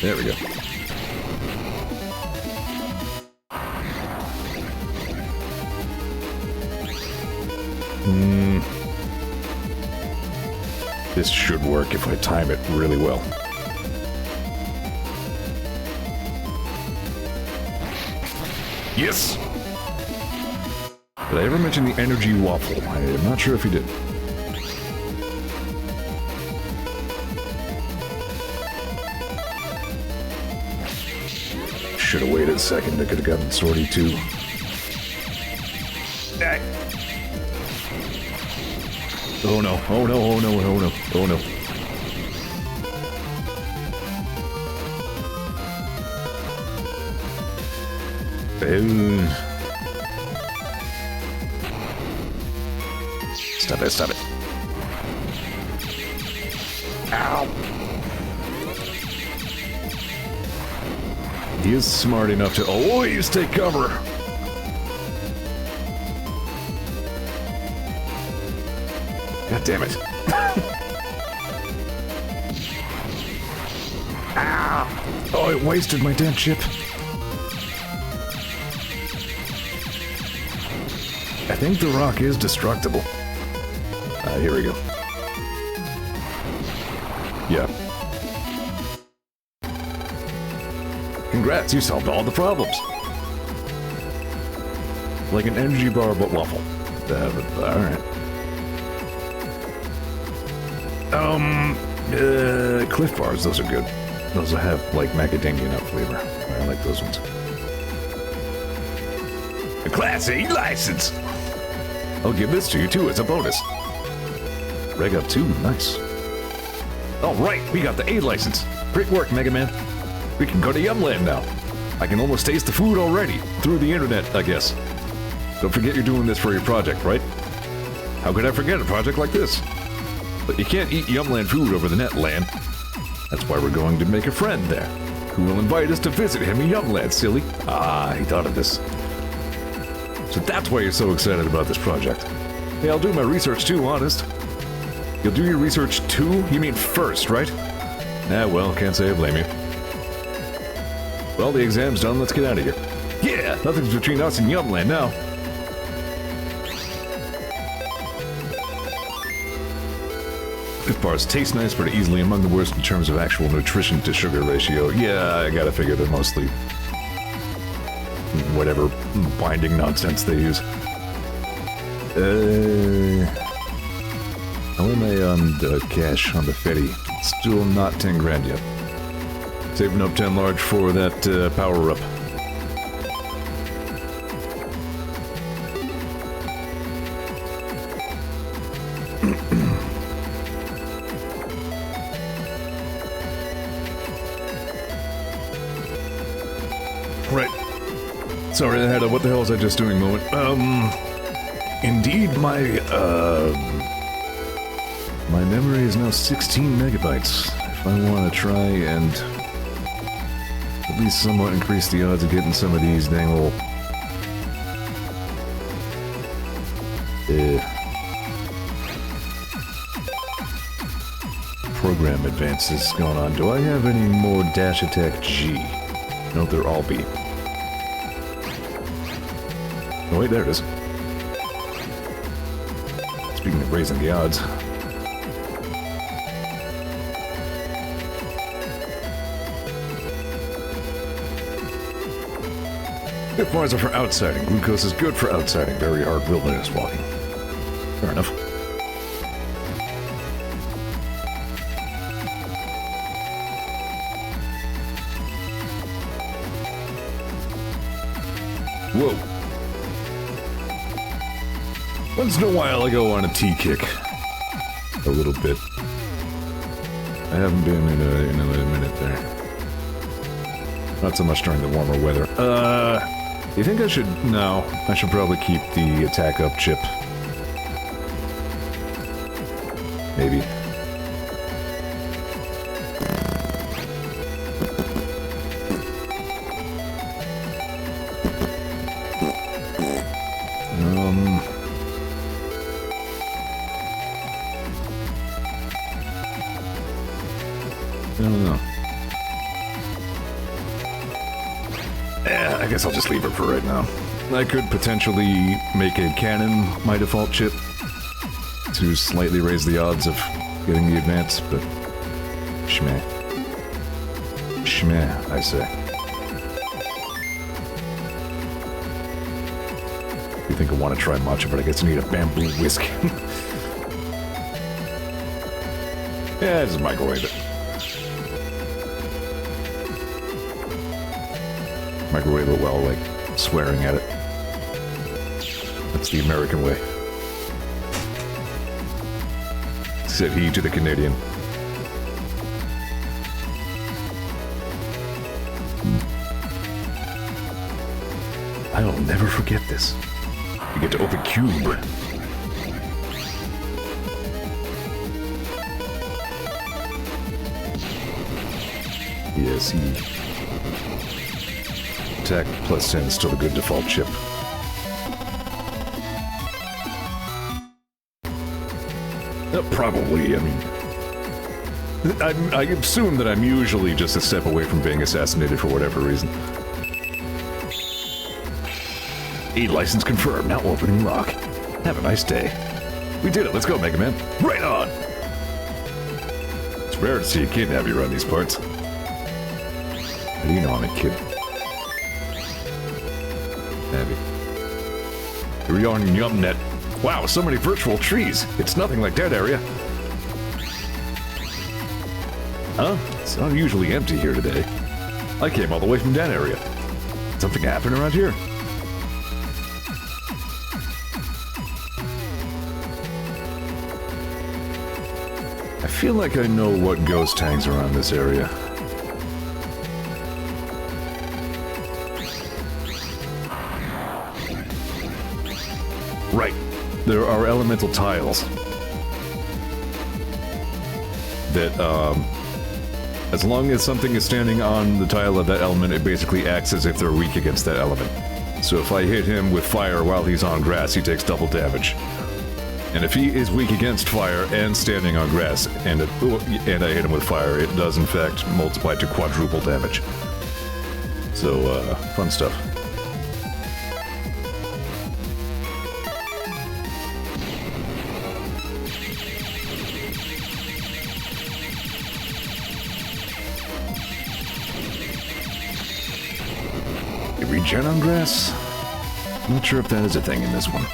There we go. This should work if I time it really well. Yes! Did I ever mention the energy waffle? I'm not sure if he did. Should have waited a second. I could have gotten sortie too. Oh no, oh no, oh no, oh no, oh no. Stop it, stop it. Ow! He is smart enough to always take cover. God damn it. Ah! Oh, it wasted my damn chip. I think the rock is destructible. Here we go. Yeah. Congrats, you solved all the problems. Like an energy bar, but waffle. Alright. Cliff bars, those are good. Those have, like, macadamia nut flavor. I like those ones. A Class A license! I'll give this to you, too, as a bonus. Reg up 2, nice. Alright, we got the A license. Great work, Mega Man. We can go to Yumland now. I can almost taste the food already. Through the internet, I guess. Don't forget you're doing this for your project, right? How could I forget a project like this? But you can't eat Yumland food over the net, Lan. That's why we're going to make a friend there, who will invite us to visit him in Yumland, silly. Ah, he thought of this. So that's why you're so excited about this project. Hey, I'll do my research too, honest. You'll do your research too? You mean first, right? Ah, well, can't say I blame you. Well, the exam's done, let's get out of here. Yeah, nothing's between us and Yumland now. Cliff bars taste nice, but are easily among the worst in terms of actual nutrition to sugar ratio. Yeah, I gotta figure they're mostly whatever binding nonsense they use. How am I on the cash on the ferry? Still not 10 grand yet. Saving up 10 large for that power-up. Right. Sorry, I had a what the hell was I just doing moment. Indeed, my memory is now 16 megabytes. If I want to try and at least somewhat increase the odds of getting some of these dang little program advances going on. Do I have any more dash attack G? No, they're all B. Oh wait, there it is. Speaking of raising the odds. Good bars are for outsiding. Glucose is good for outsiding. Very hard wilderness walking. Fair enough. Whoa. Once in a while I go on a tea kick. A little bit. I haven't been in a minute there. Not so much during the warmer weather. You think I should... No. I should probably keep the attack up chip. Maybe. I don't know. I guess I'll just leave it for right now. I could potentially make a cannon my default chip to slightly raise the odds of getting the advance, but shmeh. Shmeh, I say. You think I want to try much, but I guess I need a bamboo whisk. Yeah, just microwave it. Microwave it while, like, swearing at it. That's the American way. Said he to the Canadian. I'll never forget this. You get to open cube. Yes, he... Attack plus 10 is still a good default chip. Probably, I mean... I assume that I'm usually just a step away from being assassinated for whatever reason. Aid license confirmed, now opening lock. Have a nice day. We did it, let's go, Mega Man. Right on! It's rare to see a kid happy around these parts. How do you know I'm a kid? Heavy. Here we are on YumNet. Wow, so many virtual trees. It's nothing like that area. Huh? It's unusually empty here today. I came all the way from that area. Something happened around here? I feel like I know what ghost hangs around this area. Right. There are elemental tiles that, as long as something is standing on the tile of that element, it basically acts as if they're weak against that element. So if I hit him with fire while he's on grass, he takes double damage. And if he is weak against fire and standing on grass, and I hit him with fire, it does in fact multiply to quadruple damage. So, fun stuff. Regen on grass? Not sure if that is a thing in this one.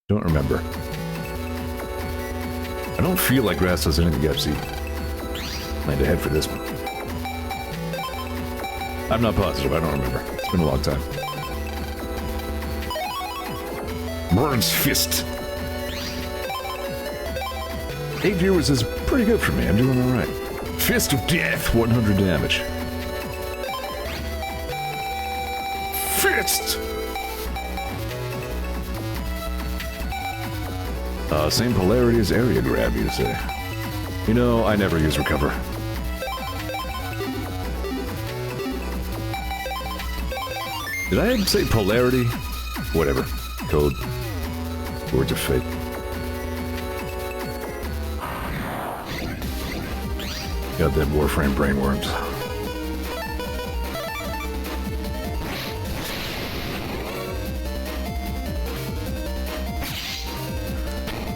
Don't remember. I don't feel like grass does anything FC. Planned ahead for this one. I'm not positive, I don't remember. It's been a long time. Burns Fist. 8 viewers is pretty good for me, I'm doing alright. Fist of Death, 100 damage. Fist! Same polarity as area grab, you say. You know, I never use recover. Did I say polarity? Whatever. Code. Words of fate. Got them Warframe brainworms.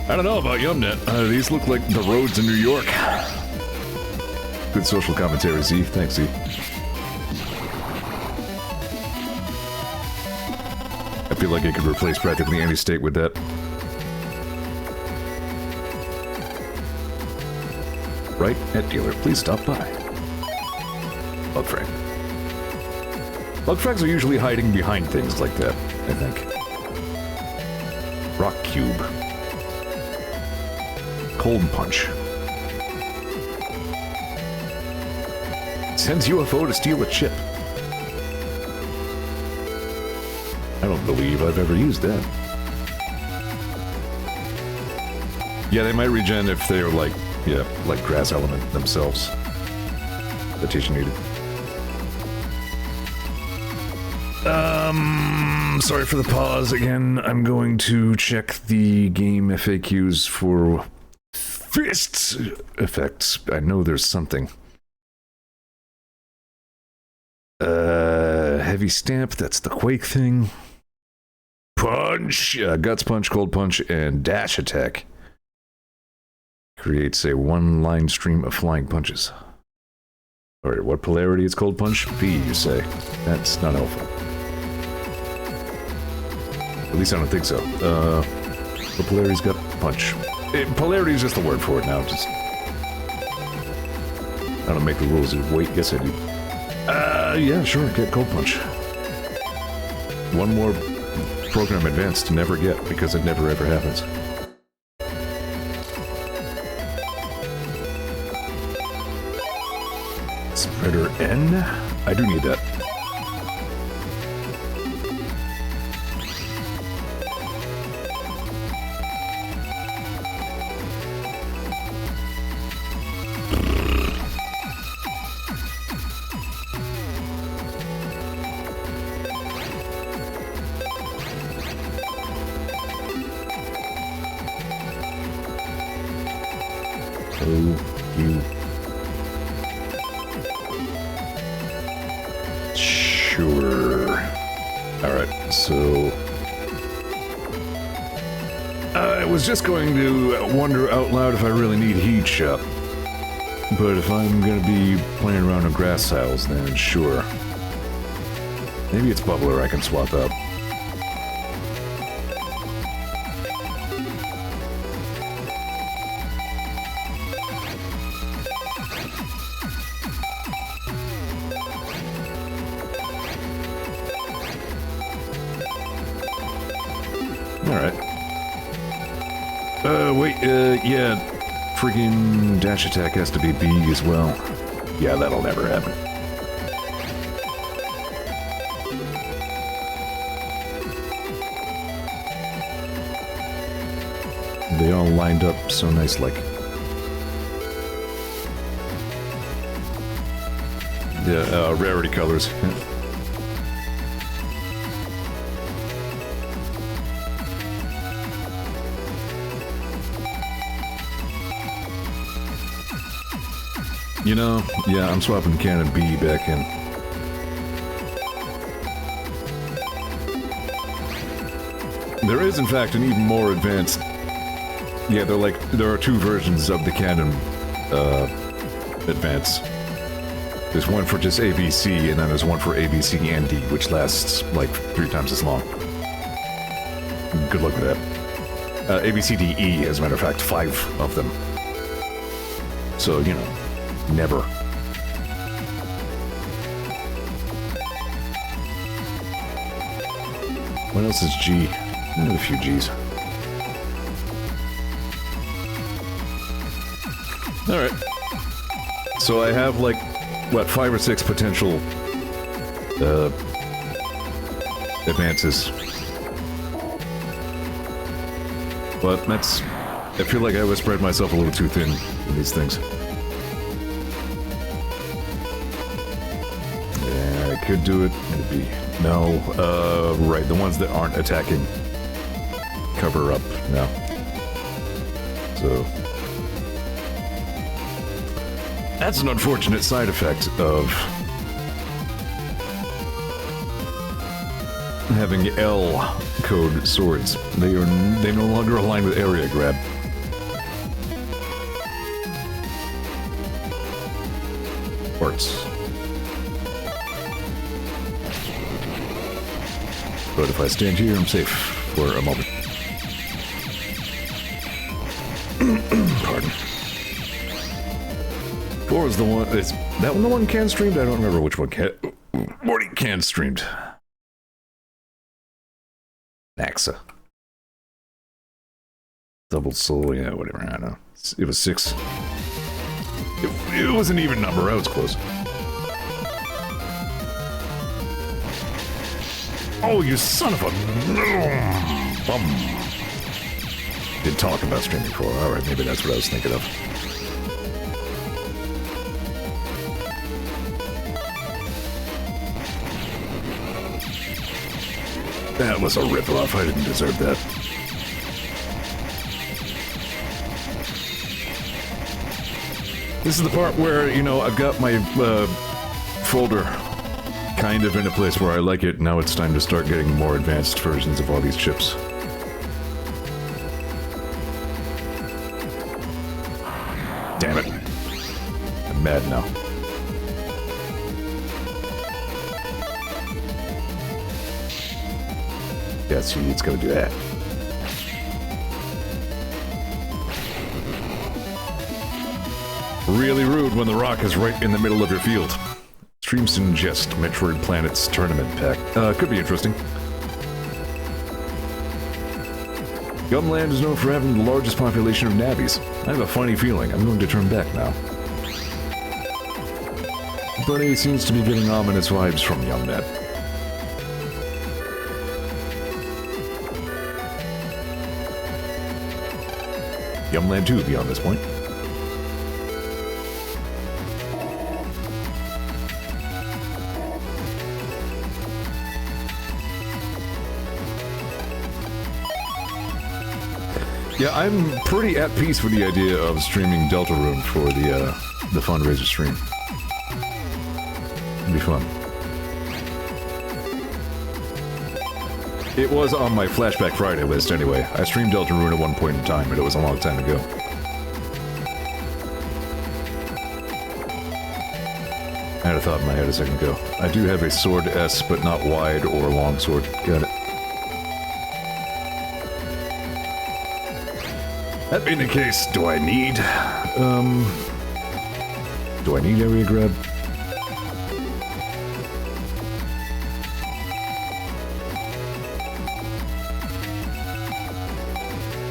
I don't know about YumNet. These look like the roads in New York. Good social commentary, Z. Thanks, Z. I feel like I could replace practically any state with that. Right at dealer, please stop by. Bug frag. Bug frags are usually hiding behind things like that, I think. Rock cube. Cold punch. Sends UFO to steal a chip. I don't believe I've ever used that. Yeah, they might regen if they're like, yeah, like grass element themselves. The teacher needed. Sorry for the pause again. I'm going to check the game FAQs for fists effects. I know there's something. Heavy stamp, that's the quake thing. Punch! Guts punch, cold punch, and dash attack. Creates a one-line stream of flying punches. Alright, what polarity is cold punch? P, you say. That's not helpful. At least I don't think so. What polarity's got punch? Polarity is just the word for it now, just... I don't make the rules. Wait, yes I do. Yeah, sure, get cold punch. One more program advance to never get, because it never ever happens. Spreader N? I do need that. Sure. Alright, so... I was just going to wonder out loud if I really need heat shot. But if I'm gonna be playing around with grass tiles, then sure. Maybe it's bubbler I can swap out. Yeah, freaking dash attack has to be B as well. Yeah, that'll never happen. They all lined up so nice, like... Yeah, rarity colors. You know, yeah, I'm swapping Cannon B back in. There is, in fact, an even more advanced... Yeah, there are two versions of the Cannon, Advance. There's one for just ABC, and then there's one for ABC and D, which lasts, like, 3 times as long. Good luck with that. ABCDE, as a matter of fact, 5 of them. So, you know. Never. What else is G? I have a few G's. Alright. So I have, like, what, 5 or 6 potential, advances. But that's... I feel like I would spread myself a little too thin in these things. Could do it, maybe. No, right, the ones that aren't attacking cover up now. So... That's an unfortunate side effect of having L code swords. They no longer align with area grab. Parts. But if I stand here, I'm safe for a moment. Pardon. 4 is the one... Is that one the one Can streamed? I don't remember which one Morty Can streamed. Naxa. Double soul, yeah, whatever, I don't know. It was 6. It was an even number, I was close. Oh, you son of a... Bum. Did talk about streaming 4. Alright, maybe that's what I was thinking of. That was a ripoff. I didn't deserve that. This is the part where, you know, I've got my folder kind of in a place where I like it. Now it's time to start getting more advanced versions of all these chips. Damn it. I'm mad now. Yeah, see, it's gonna do that. Really rude when the rock is right in the middle of your field. Streams to ingest Metroid Planet's tournament pack. Could be interesting. Gumland is known for having the largest population of Navis. I have a funny feeling I'm going to turn back now. But he seems to be getting ominous vibes from Yumnet. Yumland 2 beyond this point. Yeah, I'm pretty at peace with the idea of streaming Deltarune for the fundraiser stream. It'd be fun. It was on my Flashback Friday list anyway. I streamed Deltarune at one point in time, but it was a long time ago. I had a thought in my head a second ago. I do have a sword S, but not wide or long sword. Got it. That being the case, do I need area grab?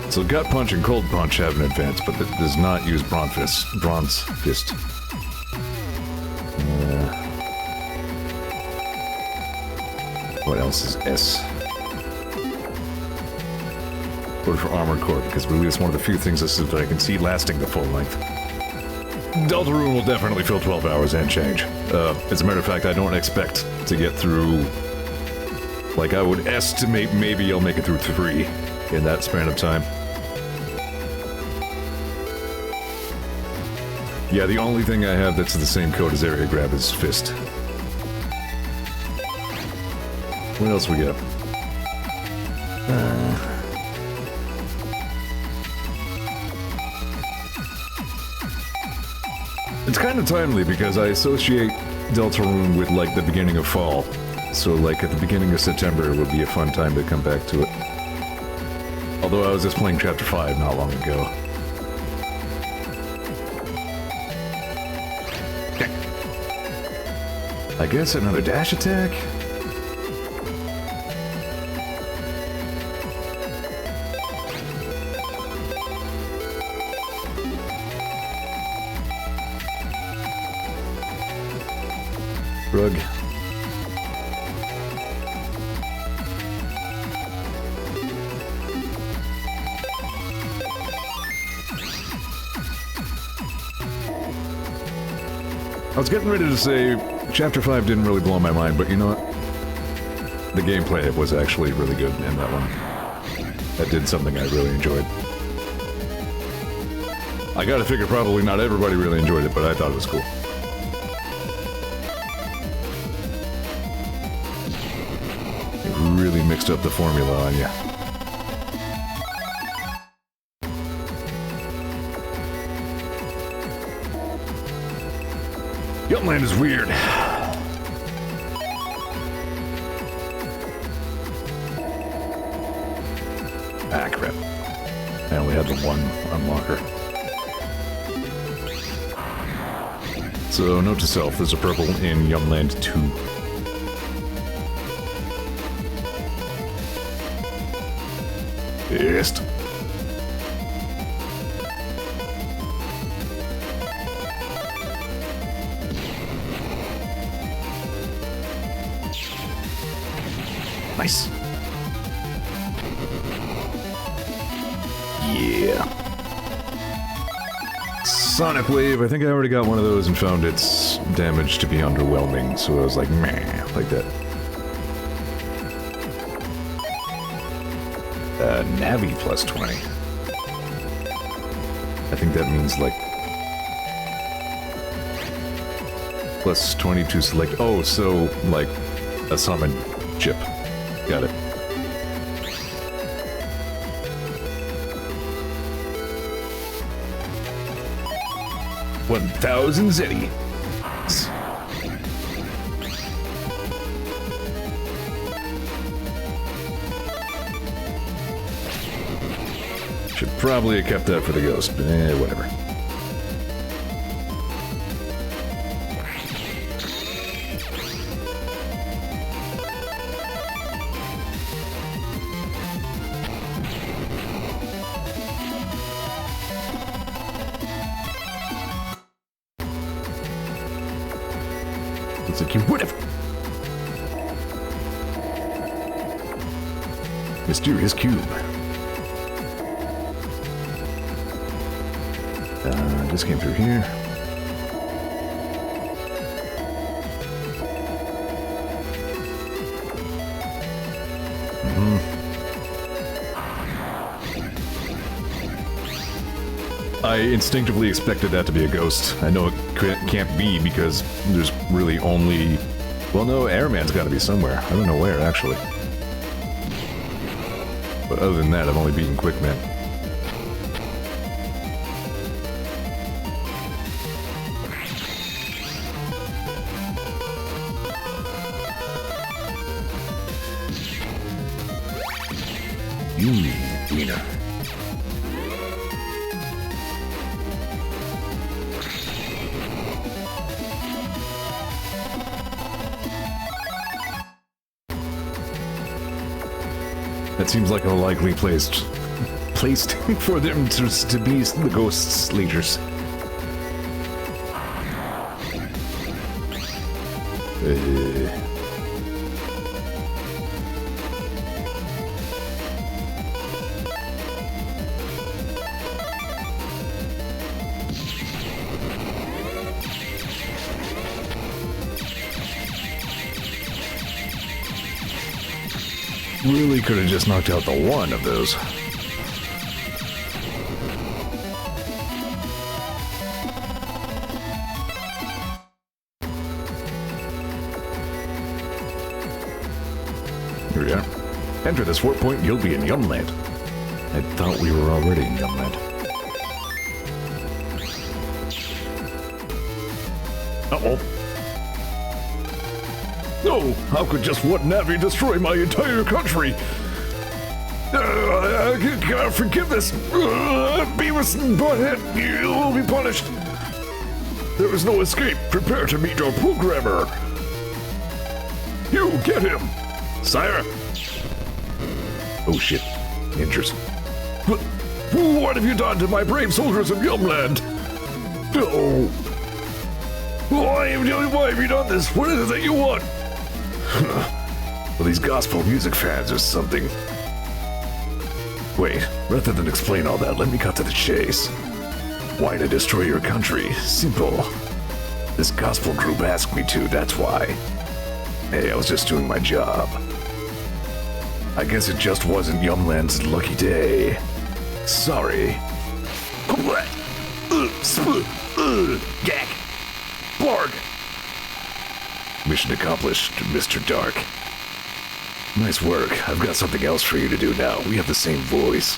So Gut Punch and Cold Punch have an advance, but that does not use Bronze Fist. What else is S? Or for Armored Core, because I believe it's one of the few things that I can see lasting the full length. Deltarune will definitely fill 12 hours and change. As a matter of fact, I don't expect to get through... Like, I would estimate maybe I'll make it through 3 in that span of time. Yeah, the only thing I have that's the same code as area grab is Fist. What else we got? It's kind of timely because I associate Deltarune with, like, the beginning of fall. So, like, at the beginning of September it would be a fun time to come back to it. Although I was just playing Chapter 5 not long ago. I guess another dash attack? Rug. I was getting ready to say Chapter 5 didn't really blow my mind, but you know what? The gameplay was actually really good in that one. That did something I really enjoyed. I gotta figure probably not everybody really enjoyed it, but I thought it was cool. It really mixed up the formula on you. Yumland is weird. Ah, crap. I only had the one unlocker. So, note to self, there's a purple in Yumland 2. Pissed. Nice. Yeah. Sonic Wave, I think I already got one of those and found its damage to be underwhelming, so I was like, meh, like that. Navi plus 20. I think that means like... Plus 22 select. Oh, so, like, a summon chip. Got it. $1,000 Zeddy. Should probably have kept that for the ghost, but whatever. Looks like you would have. Mysterious cube. Just came through here. I instinctively expected that to be a ghost. I know it can't be because there's really only... Well, no, Airman's got to be somewhere. I don't know where, actually. But other than that, I've only beaten Quickman. Wiener. That seems like a likely place for them to be the ghosts' leaders. Really could have just knocked out the one of those. Here we are. Enter this warp point, you'll be in Yumland. I thought we were already in Yumland. Uh-oh. No, how could just one Navi destroy my entire country? I can't forgive this. Beavis and Butthead, you will be punished. There is no escape. Prepare to meet your programmer. You get him, sire. Oh shit, interesting. What have you done to my brave soldiers of Yumland? Oh. Why have you done this? What is it that you want? Well, these gospel music fans or something. Wait, rather than explain all that, let me cut to the chase. Why to destroy your country? Simple. This gospel group asked me to, that's why. Hey, I was just doing my job. I guess it just wasn't Yumland's lucky day. Sorry. Gak. Blarg. Mission accomplished, Mr. Dark. Nice work. I've got something else for you to do now. We have the same voice.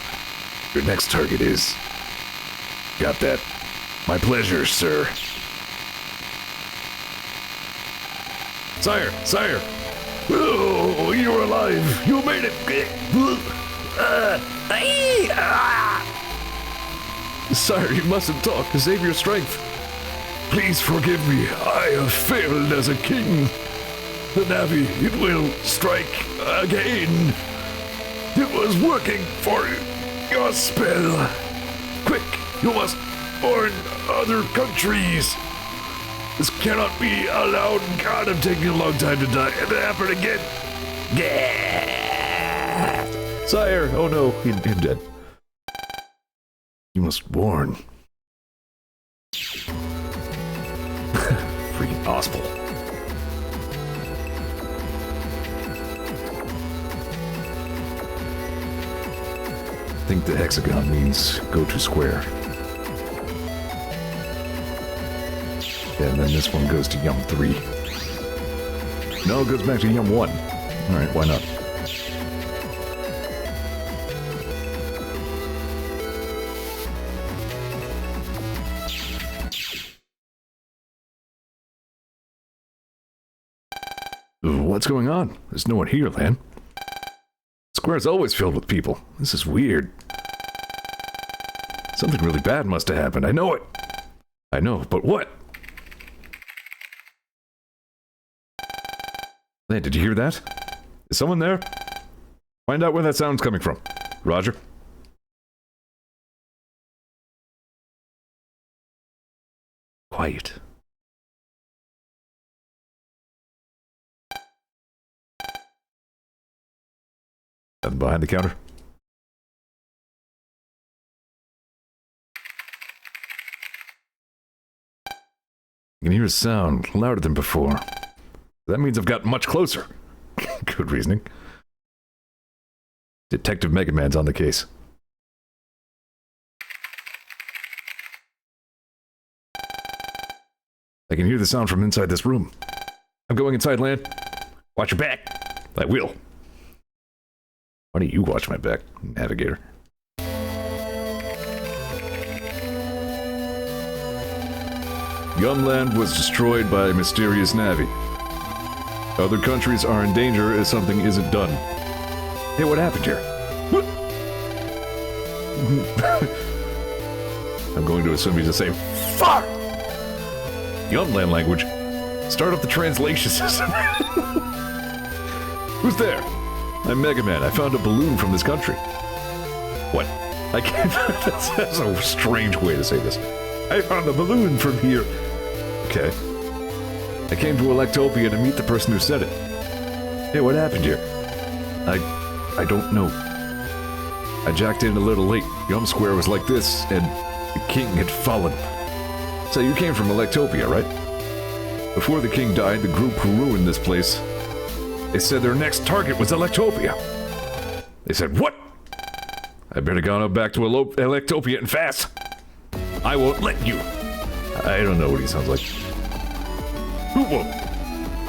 Your next target is... Got that? My pleasure, sir. Sire! Sire! Oh, you're alive! You made it! Sire, you mustn't talk. Save your strength. Please forgive me. I have failed as a king. The Navi, it will strike again. It was working for your spell. Quick, you must warn other countries. This cannot be allowed. God, I'm taking a long time to die. If it happened again. Yeah. Sire, oh no, I'm dead. You must warn. Freaking gospel. I think the hexagon means go to square. And then this one goes to Yum 3. No, it goes back to Yum 1. Alright, why not? What's going on? There's no one here, Lan. Square's always filled with people. This is weird. Something really bad must have happened. I know it. I know, but what? Lan, did you hear that? Is someone there? Find out where that sound's coming from. Roger. Quiet. Nothing behind the counter? I can hear a sound louder than before. That means I've gotten much closer. Good reasoning. Detective Mega Man's on the case. I can hear the sound from inside this room. I'm going inside, Lan. Watch your back. I will. Why don't you watch my back, Navigator? Yumland was destroyed by a mysterious Navi. Other countries are in danger if something isn't done. Hey, what happened here? What? I'm going to assume he's just saying, fuck! Yumland language. Start up the translation system. Who's there? I'm Mega Man. I found a balloon from this country. What? I can't... That's a strange way to say this. I found a balloon from here. Okay. I came to Electopia to meet the person who said it. Hey, what happened here? I don't know. I jacked in a little late. Yum Square was like this, and the king had fallen. So you came from Electopia, right? Before the king died, the group who ruined this place, they said their next target was Electopia. They said, what? I better go back to Electopia and fast. I won't let you. I don't know what he sounds like. Who won't?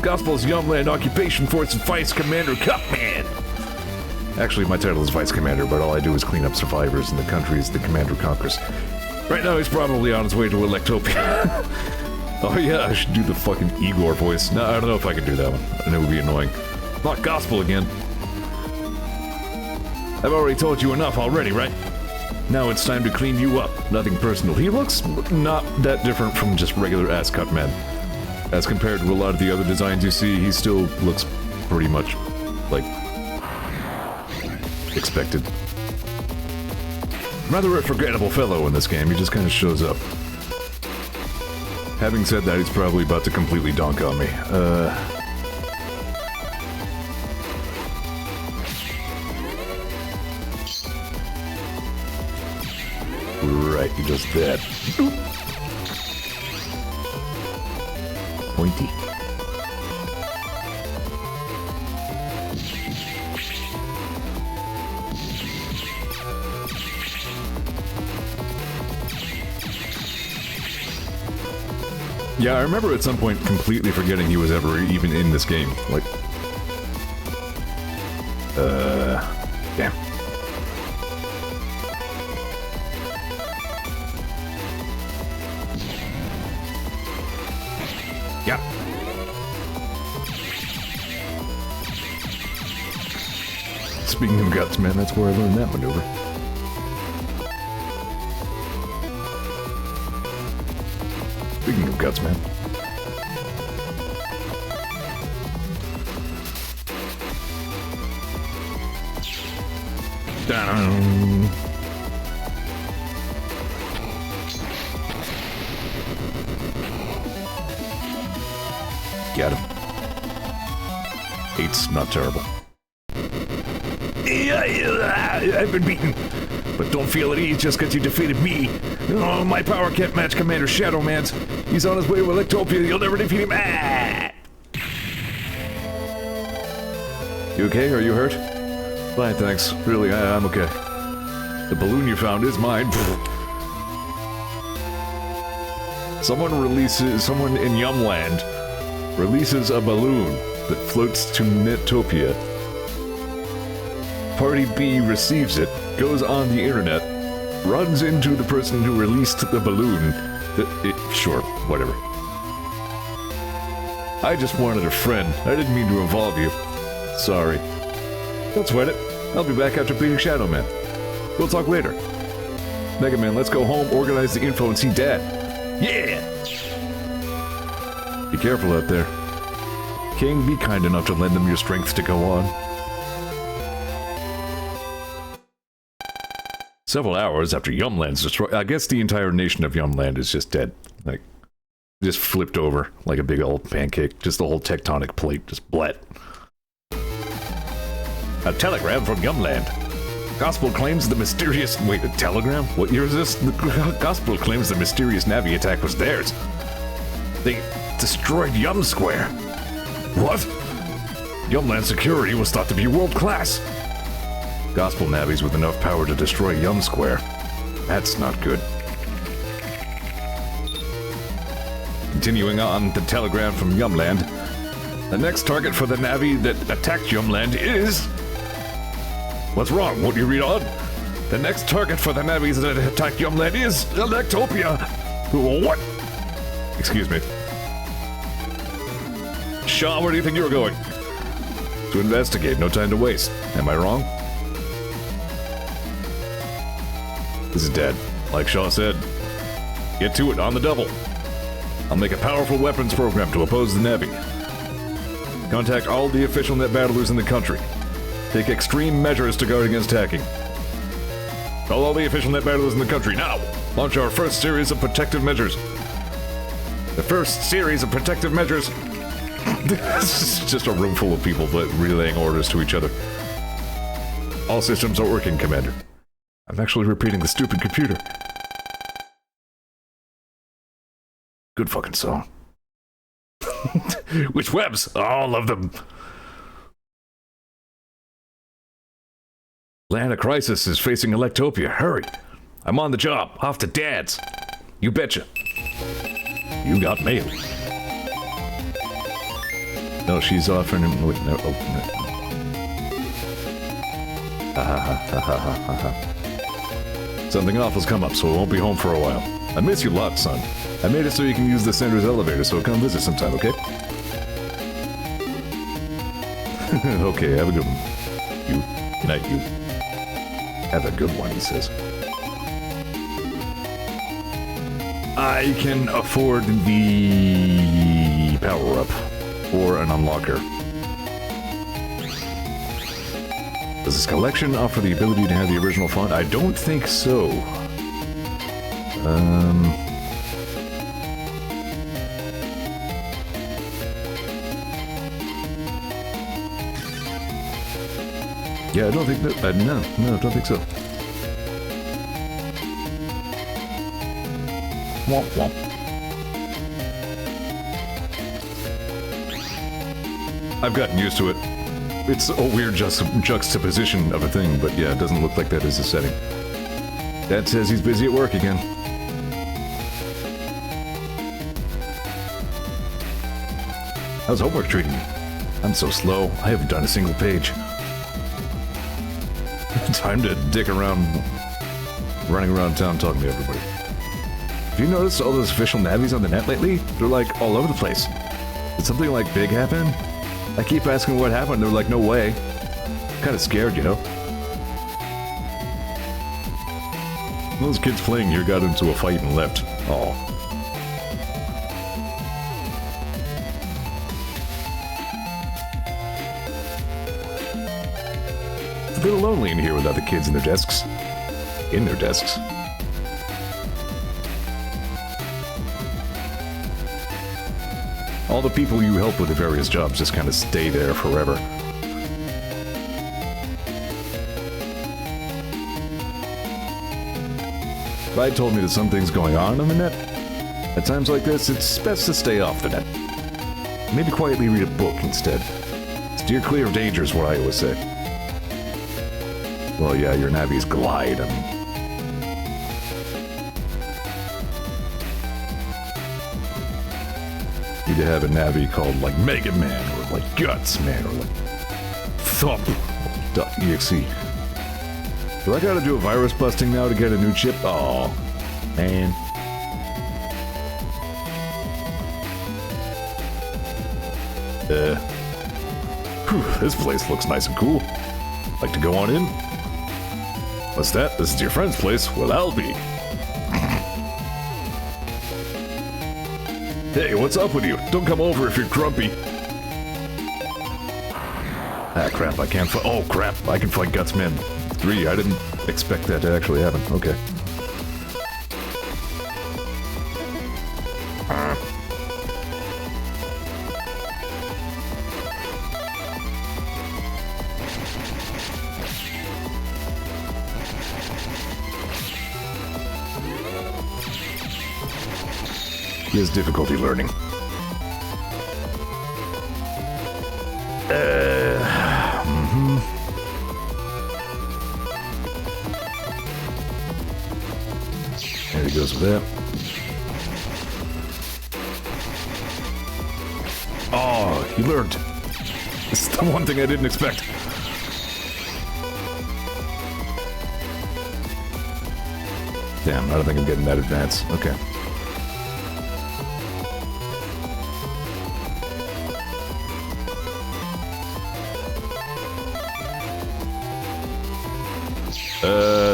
Gospel's Yumland Occupation Force and Vice Commander Cupman. Actually, my title is Vice Commander, but all I do is clean up survivors in the countries the commander conquers. Right now, he's probably on his way to Electopia. Oh yeah, I should do the fucking Igor voice. No, I don't know if I can do that one. And it would be annoying. Not Gospel again. I've already told you enough already, right? Now it's time to clean you up. Nothing personal. He looks not that different from just regular ass cut man. As compared to a lot of the other designs you see, he still looks pretty much like expected. Rather a forgettable fellow in this game, he just kind of shows up. Having said that, he's probably about to completely donk on me. Right, he does that. Oop. Pointy. Yeah, I remember at some point completely forgetting he was ever even in this game. Like, damn. Yeah. Speaking of guts, man, that's where I learned that maneuver. Speaking of guts, man. Down. Got him. 8's not terrible. I've been beaten. But don't feel at ease just because you defeated me. Oh, my power can't match Commander Shadow Man's. He's on his way to Electopia. You'll never defeat him. Ah! You okay? Are you hurt? Fine, thanks. Really, I'm okay. The balloon you found is mine. Someone in Yumland releases a balloon that floats to Netopia. Party B receives it, goes on the internet, runs into the person who released the balloon. Sure, whatever. I just wanted a friend. I didn't mean to involve you. Sorry. Don't sweat it. I'll be back after beating Shadow Man. We'll talk later. Mega Man, let's go home, organize the info, and see Dad. Yeah! Be careful out there. King, be kind enough to lend them your strength to go on. Several hours after Yumland's destroyed, I guess the entire nation of Yumland is just dead. Like, just flipped over like a big old pancake. Just the whole tectonic plate just bled. A telegram from Yumland. Gospel claims the mysterious... Wait, a telegram? What year is this? The Gospel claims the mysterious Navi attack was theirs. They destroyed Yum Square. What? Yumland security was thought to be world-class. Gospel Navis with enough power to destroy Yum Square. That's not good. Continuing on, the telegram from Yumland. The next target for the Navi that attacked Yumland is... What's wrong? Won't you read on? The next target for the Navis that attacked Yumland is Electopia. What? Excuse me. Shaw, where do you think you're going? To investigate, no time to waste. Am I wrong? This is dead. Like Shaw said, get to it on the double. I'll make a powerful weapons program to oppose the Navi. Contact all the official net battlers in the country. Take extreme measures to guard against hacking. Call all the official net battlers in the country now. Launch our first series of protective measures. The first series of protective measures. This is just a room full of people relaying orders to each other. All systems are working, Commander. I'm actually repeating the stupid computer. Good fucking song. Which webs? All of them. Land of Crisis is facing Electopia. Hurry. I'm on the job. Off to Dad's. You betcha. You got mail. No, she's offering him... Wait, no, oh, no. Something awful's come up, so I won't be home for a while. I miss you lots, son. I made it so you can use the center's elevator, so come visit sometime, okay? Okay, have a good one. You. Good night, you. Have a good one, he says. I can afford the power-up. Or an unlocker. Does this collection offer the ability to have the original font? I don't think so. Yeah, I don't think that... no, I don't think so. Womp womp. I've gotten used to it. It's a weird juxtaposition of a thing, but yeah, it doesn't look like that is a setting. Dad says he's busy at work again. How's homework treating you? I'm so slow, I haven't done a single page. Time to dick around, running around town talking to everybody. Have you noticed all those official navies on the net lately? They're like all over the place. Did something like big happen? I keep asking what happened, they're like, no way. I'm kinda scared, you know? Those kids playing here got into a fight and left. Aw. It's a little lonely in here without the kids in their desks. In their desks. All the people you help with the various jobs just kind of stay there forever. Clyde told me that something's going on the net. At times like this, it's best to stay off the net. Maybe quietly read a book instead. Steer clear of danger is what I always say. Well, yeah, your Navi's glide, I mean. Need to have a Navi called like Mega Man or like Guts Man or like Thump.exe. Do I gotta do a virus busting now to get a new chip? Oh, man. This place looks nice and cool. Like to go on in? What's that? This is your friend's place? Well, I'll be. Hey, what's up with you? Don't come over if you're grumpy. Ah, crap, I can't fight. Oh, crap, I can fight Gutsman 3. I didn't expect that to actually happen. Okay. He has difficulty learning. There he goes with that. Oh, he learned. This is the one thing I didn't expect. Damn, I don't think I'm getting that advance. Okay.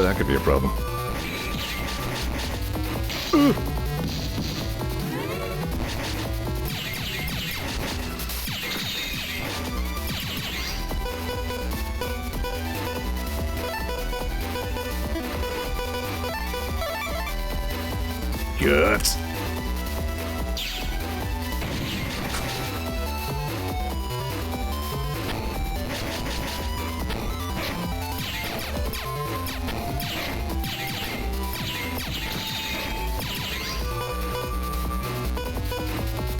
That could be a problem. Guts.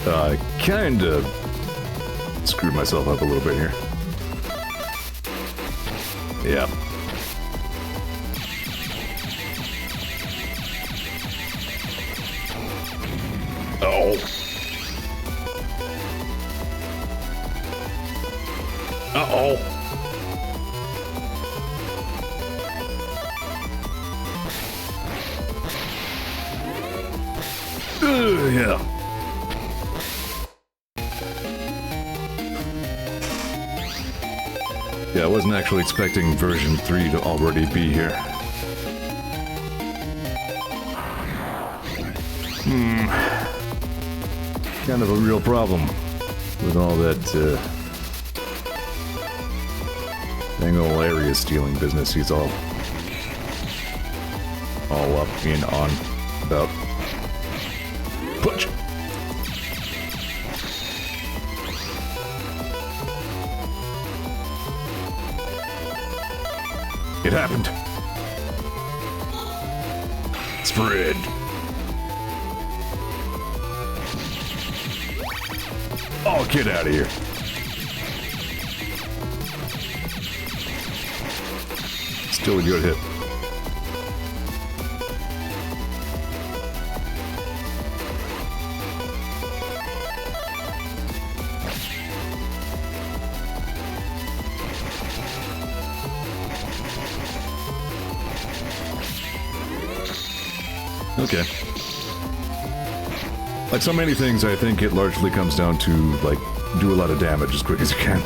I kinda screwed myself up a little bit here. Yeah. Oh. Uh-oh. Yeah. Yeah, I wasn't actually expecting version 3 to already be here. Kind of a real problem with all that, dang old area stealing business he's all up in on about. Punch! It happened. Spread. Oh, get out of here. Still a good hit. Okay. Like so many things, I think it largely comes down to, like, do a lot of damage as quick as you can.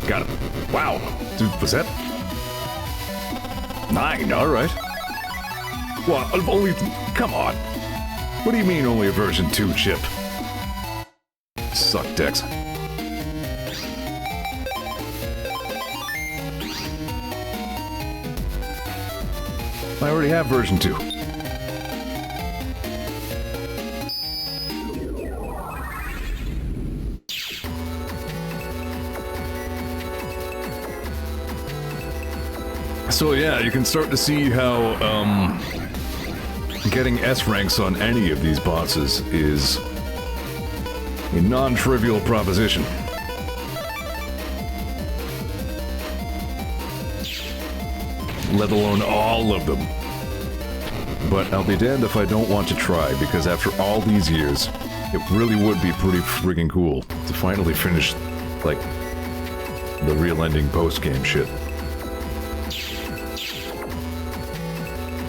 Got it. Wow. Dude, was that? 9, alright. Well, only... Come on. What do you mean only a version 2 chip? Suck dicks. I already have version 2. So yeah, you can start to see how getting S ranks on any of these bosses is a non-trivial proposition. let alone all of them. But I'll be damned if I don't want to try, because after all these years, it really would be pretty friggin' cool to finally finish, like, the real ending post-game shit.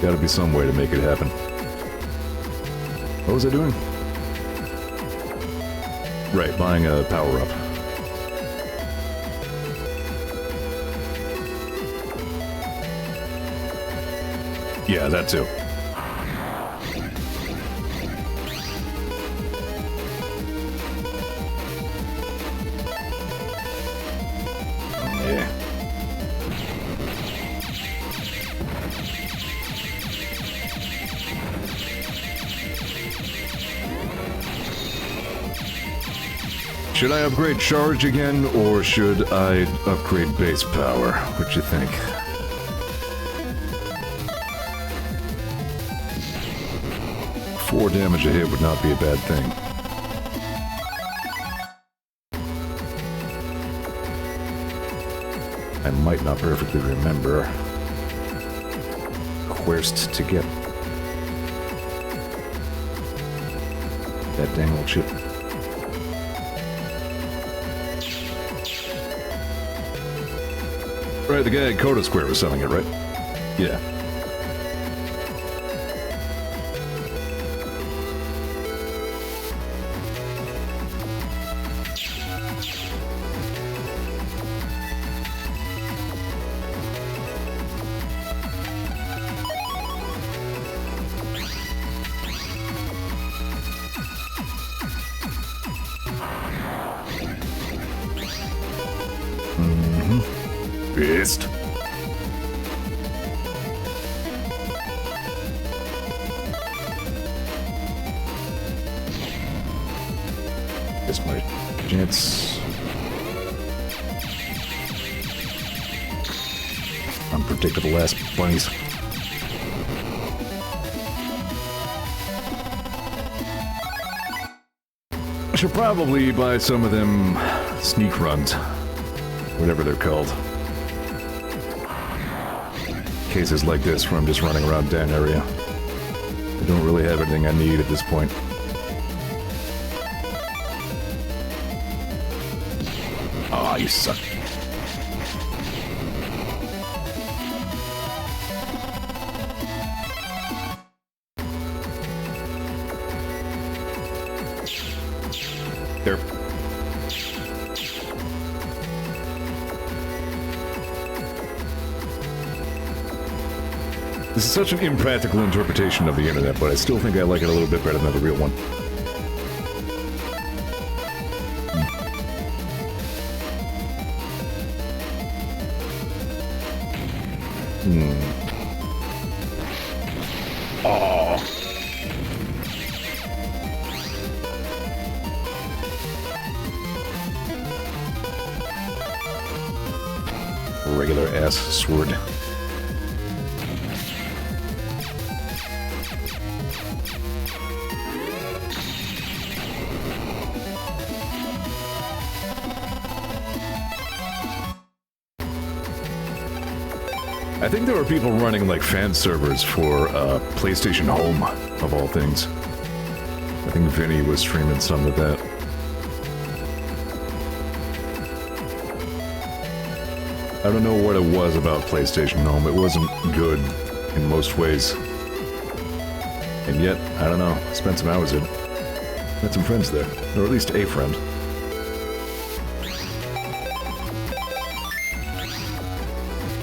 Gotta be some way to make it happen. What was I doing? Right, buying a power-up. Yeah, that too. Yeah. Should I upgrade charge again, or should I upgrade base power? What you think? Four damage a hit would not be a bad thing. I might not perfectly remember where's to get that dang old ship. Right, the guy at Coda Square was selling it, right? Yeah. Pissed. Guess my chance. Unpredictable ass bunnies. I should probably buy some of them sneak runs. Whatever they're called. Cases like this where I'm just running around Dan area. I don't really have everything I need at this point. Aw, you suck. There. This is such an impractical interpretation of the internet, but I still think I like it a little bit better than the real one. Oh. Regular ass sword. I think there were people running like fan servers for PlayStation Home, of all things. I think Vinny was streaming some of that. I don't know what it was about PlayStation Home. It wasn't good in most ways. And yet, I don't know, spent some hours in it. Met some friends there, or at least a friend.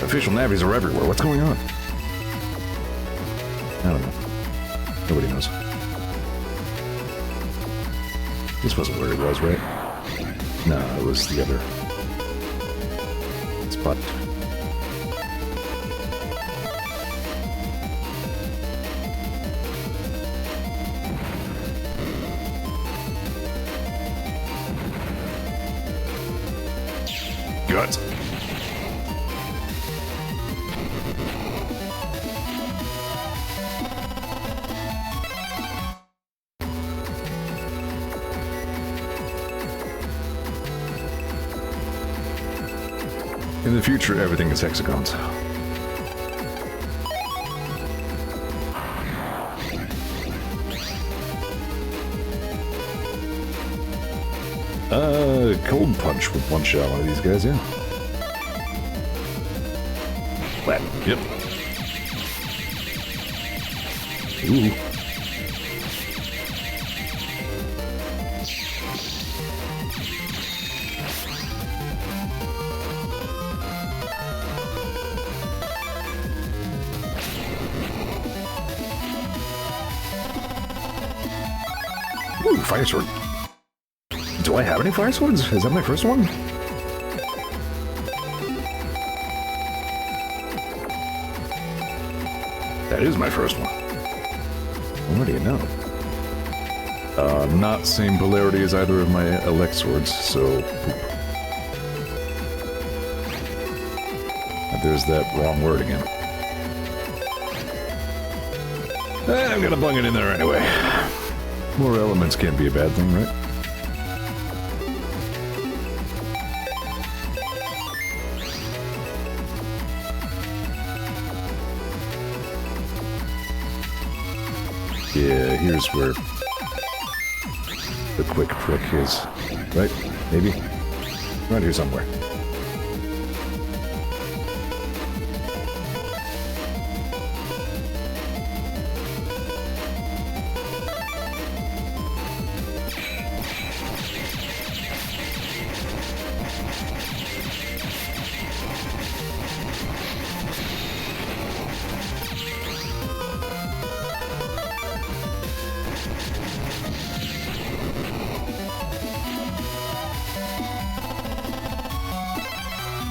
Official navies are everywhere. What's going on? I don't know. Nobody knows. This wasn't where it was, right? No, it was the other spot. Guts. In the future, everything is hexagons. cold punch with one shot one of these guys, yeah. Flat. Yep. Ooh. Ooh, fire sword. Do I have any fire swords? Is that my first one? That is my first one. What do you know? Not same polarity as either of my elect swords, so poop. There's that wrong word again. I'm gonna bung it in there anyway. More elements can't be a bad thing, right? Yeah, here's where the quick prick is. Right? Maybe? Around here somewhere.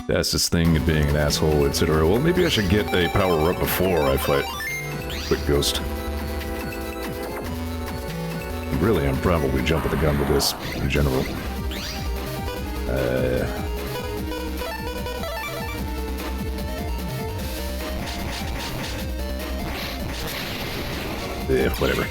That's this thing of being an asshole, etc. Well, maybe I should get a power-up before I fight Quick Ghost. Really, I'm probably jumping the gun with this, in general. Yeah, whatever.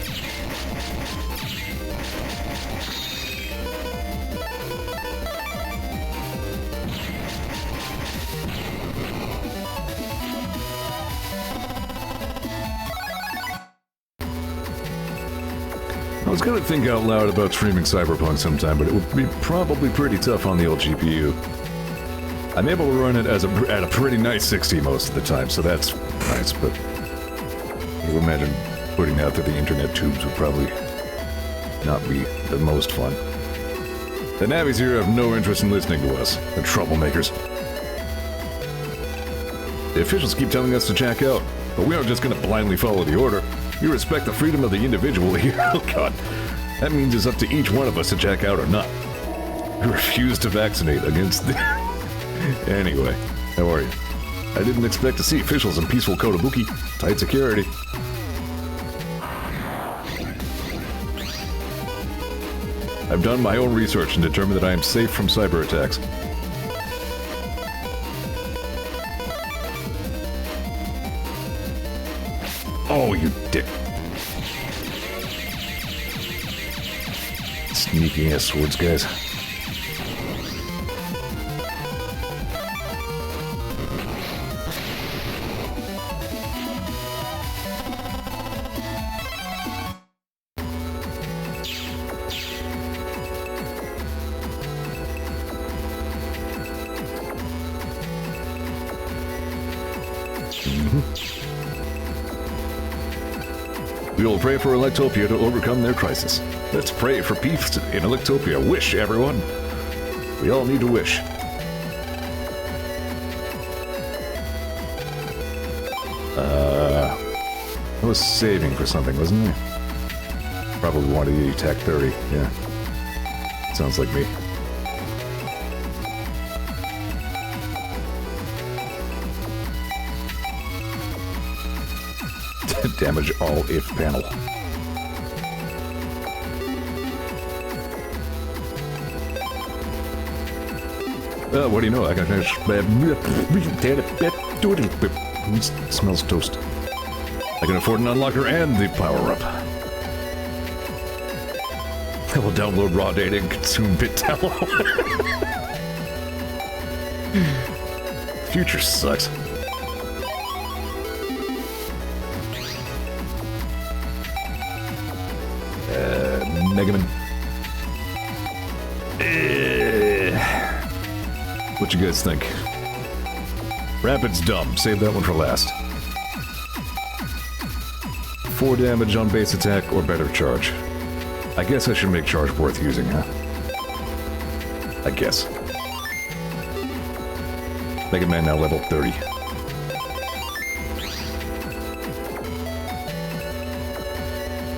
I was gonna think out loud about streaming Cyberpunk sometime, but it would be probably pretty tough on the old GPU. I'm able to run it at a pretty nice 60 most of the time, so that's nice, but I imagine putting it out to the internet tubes would probably not be the most fun. The Navis here have no interest in listening to us. They're troublemakers. The officials keep telling us to check out, but we aren't just gonna blindly follow the order. We respect the freedom of the individual here. Oh god. That means it's up to each one of us to check out or not. We refuse to vaccinate against the... Anyway, how are you? I didn't expect to see officials in peaceful Kotobuki. Tight security. I've done my own research and determined that I am safe from cyber attacks. Oh, you dick. Sneaky ass swords, guys. We will pray for Electopia to overcome their crisis. Let's pray for peace in Electopia. Wish, everyone. We all need to wish. I was saving for something, wasn't I? Probably wanted to attack 30, yeah. Sounds like me. Damage all if panel. What do you know? I can finish. Smells toast. I can afford an unlocker and the power-up. I will download raw data and consume bit tallow. Future sucks. Mega Man. What you guys think? Rapid's dumb. Save that one for last. 4 damage on base attack or better charge. I guess I should make charge worth using, huh? I guess. Mega Man now level 30.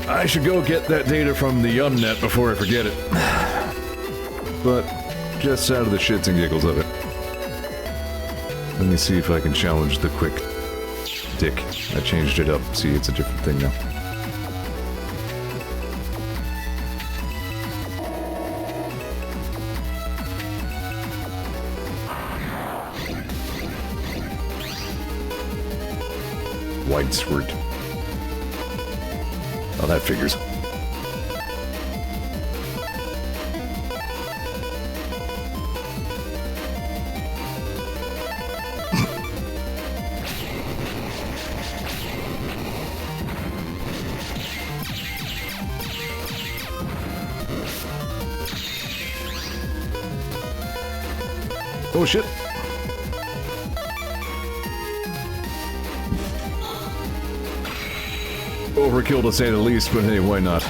I should go get that data from the Yumnet before I forget it. But just out of the shits and giggles of it. Let me see if I can challenge the quick dick. I changed it up. See, it's a different thing now. Wide sword. Oh, that figures. Oh shit. Overkill to say the least, but hey, why not?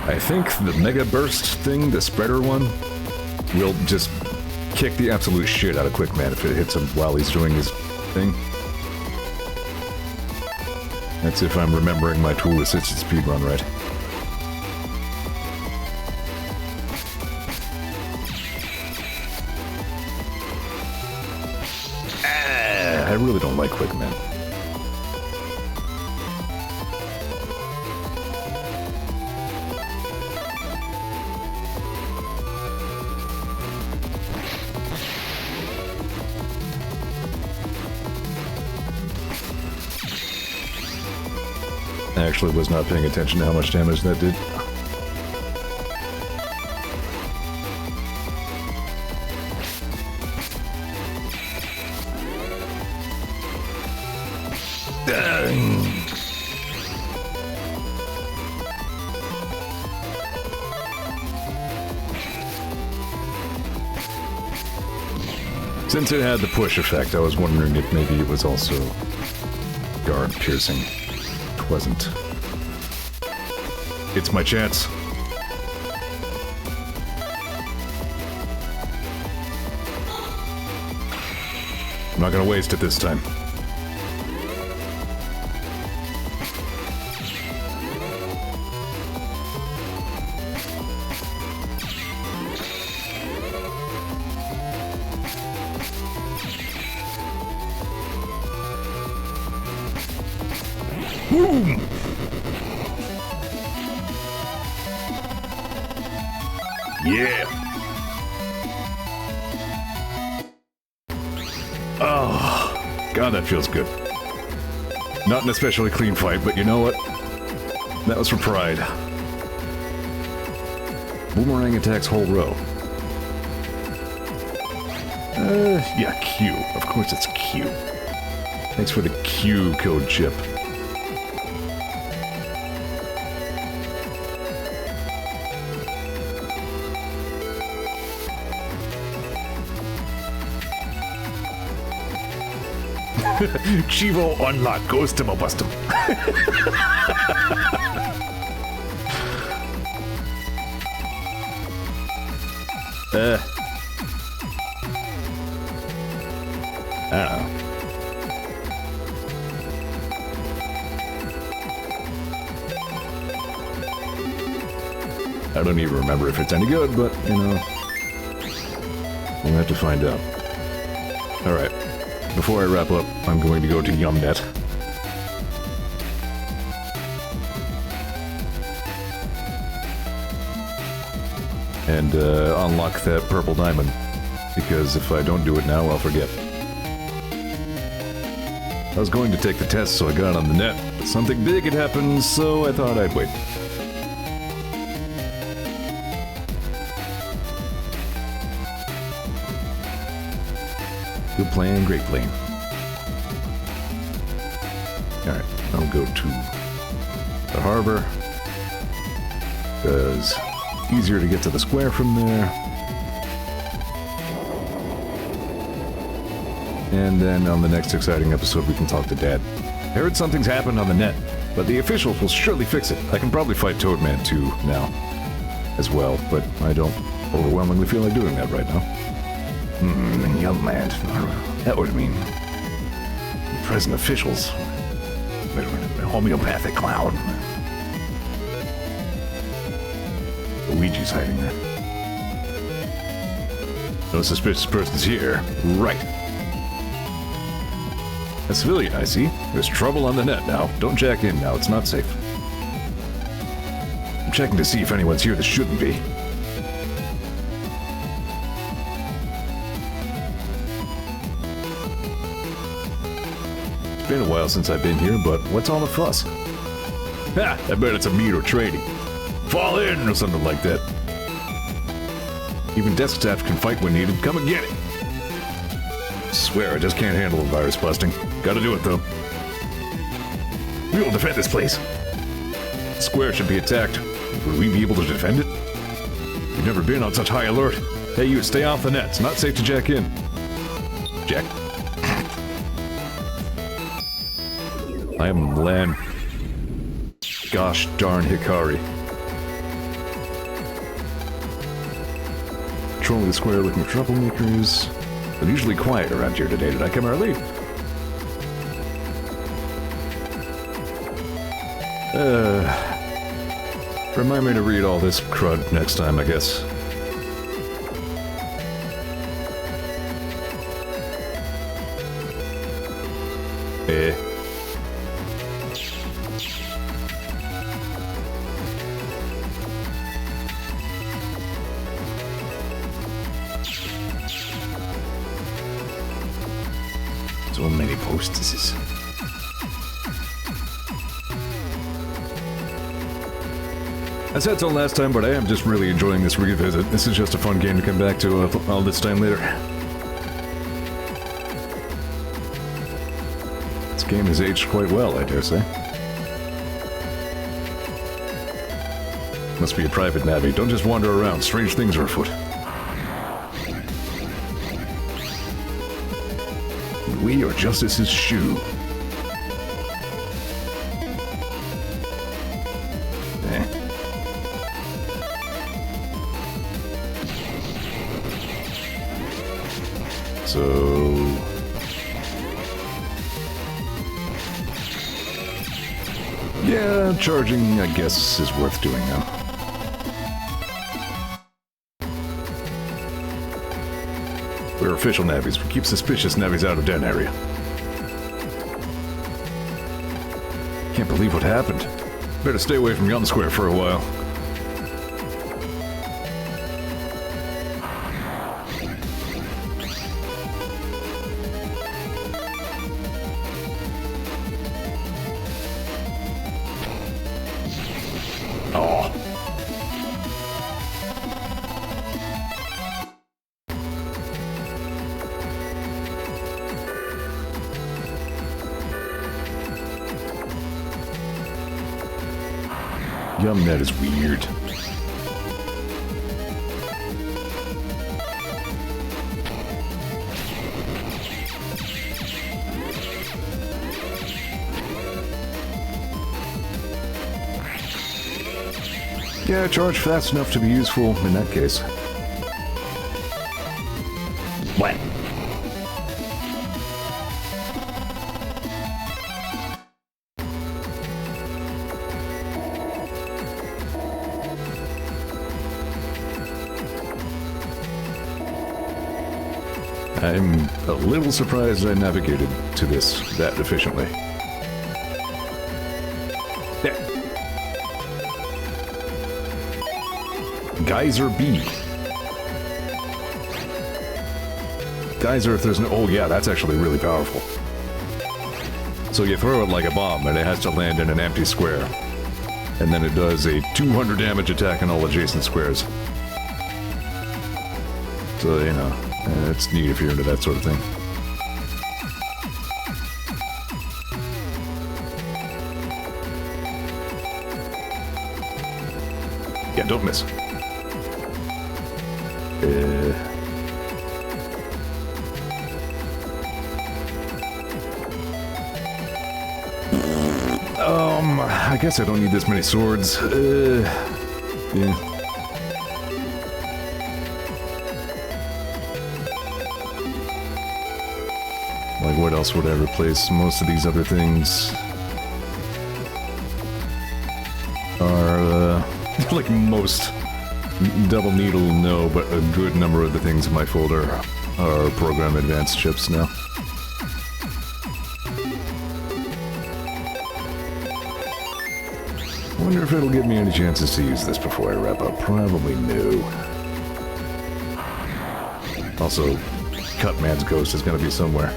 I think the Mega Burst thing, the spreader one, will just kick the absolute shit out of Quickman if it hits him while he's doing his thing. That's if I'm remembering my tool-assisted speedrun right. I really don't like Quickman. I actually was not paying attention to how much damage that did. Since it had the push effect, I was wondering if maybe it was also guard piercing. It wasn't. It's my chance. I'm not gonna waste it this time. Boom! Yeah! Oh, God, that feels good. Not an especially clean fight, but you know what? That was for pride. Boomerang attacks whole row. Yeah, Q. Of course it's Q. Thanks for the Q code chip. Chivo unlock Ghost him or bust him. I don't even remember if it's any good, but, you know, we'll have to find out. Alright. Before I wrap up, I'm going to go to Yumnet. And unlock that purple diamond. Because if I don't do it now, I'll forget. I was going to take the test, so I got on the net. But something big had happened, so I thought I'd wait. Good plan, great plan. Alright, I'll go to the harbor. Because easier to get to the square from there. And then on the next exciting episode, we can talk to Dad. I heard something's happened on the net, but the officials will surely fix it. I can probably fight Toadman 2 now as well, but I don't overwhelmingly feel like doing that right now. Young man, that would mean the present officials. A homeopathic clown. Luigi's hiding there. No suspicious persons here. Right. A civilian, I see. There's trouble on the net now. Don't jack in now, it's not safe. I'm checking to see if anyone's here that shouldn't be. It's been a while since I've been here, but what's all the fuss? Ha! I bet it's a meet or trading. Fall in or something like that. Even desk staff can fight when needed. Come and get it. Swear, I just can't handle the virus busting. Gotta do it, though. We will defend this place. Square should be attacked. Would we be able to defend it? We've never been on such high alert. Hey, you, stay off the net. It's not safe to jack in. Jack. I am Lan. Gosh darn Hikari. Patrolling the square looking for troublemakers. They're usually quiet around here today. Did I come early? Remind me to read all this crud next time, I guess. So many posters. I said so last time, but I am just really enjoying this revisit. This is just a fun game to come back to all this time later. This game has aged quite well, I dare say. Must be a private navvy. Don't just wander around. Strange things are afoot. We are Justice's shoe. So... yeah, charging, I guess, is worth doing now. We're official navvies. We keep suspicious navvies out of den area. Can't believe what happened. Better stay away from Yum Square for a while. Oh. Yum, that is weird. Yeah, charge fast enough to be useful in that case. What? I'm a little surprised I navigated to this that efficiently. There. Geyser B. Geyser if there's no... oh yeah, that's actually really powerful. So you throw it like a bomb and it has to land in an empty square. And then it does a 200 damage attack on all adjacent squares. So, you know, it's neat if you're into that sort of thing. Yeah, don't miss. I guess I don't need this many swords. Yeah. Like, what else would I replace? Most of these other things are, like most double needle, no, but a good number of the things in my folder are program advanced chips now. I wonder if it'll give me any chances to use this before I wrap up. Probably no. Also, Cutman's ghost is going to be somewhere.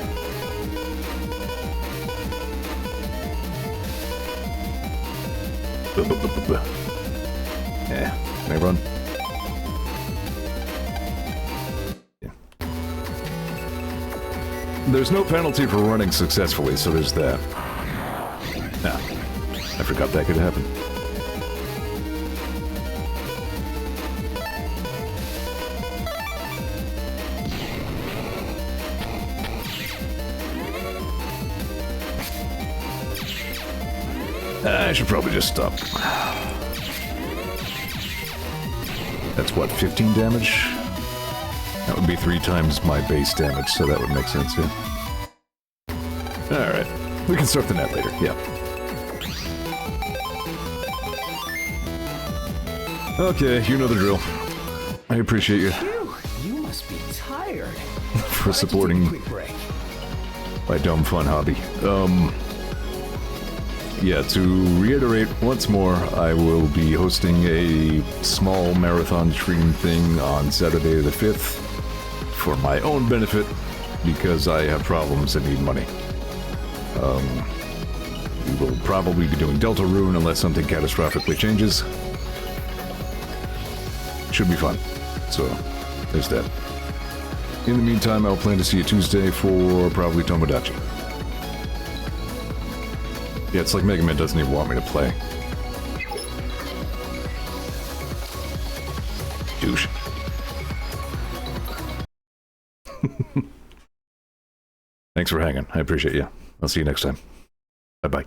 Yeah, can I run? Yeah. There's no penalty for running successfully, so there's that. Ah, I forgot that could happen. I should probably just stop. That's what, 15 damage? That would be 3 times my base damage, so that would make sense, yeah. Alright, we can start the net later, yeah. Okay, you know the drill. I appreciate you. Phew, you must be tired. For supporting my dumb fun hobby. Yeah, to reiterate once more, I will be hosting a small marathon stream thing on Saturday the 5th for my own benefit, because I have problems and need money. We will probably be doing Delta Rune unless something catastrophically changes. Should be fun. So, there's that. In the meantime, I'll plan to see you Tuesday for probably Tomodachi. Yeah, it's like Mega Man doesn't even want me to play. Douche. Thanks for hanging. I appreciate you. I'll see you next time. Bye-bye.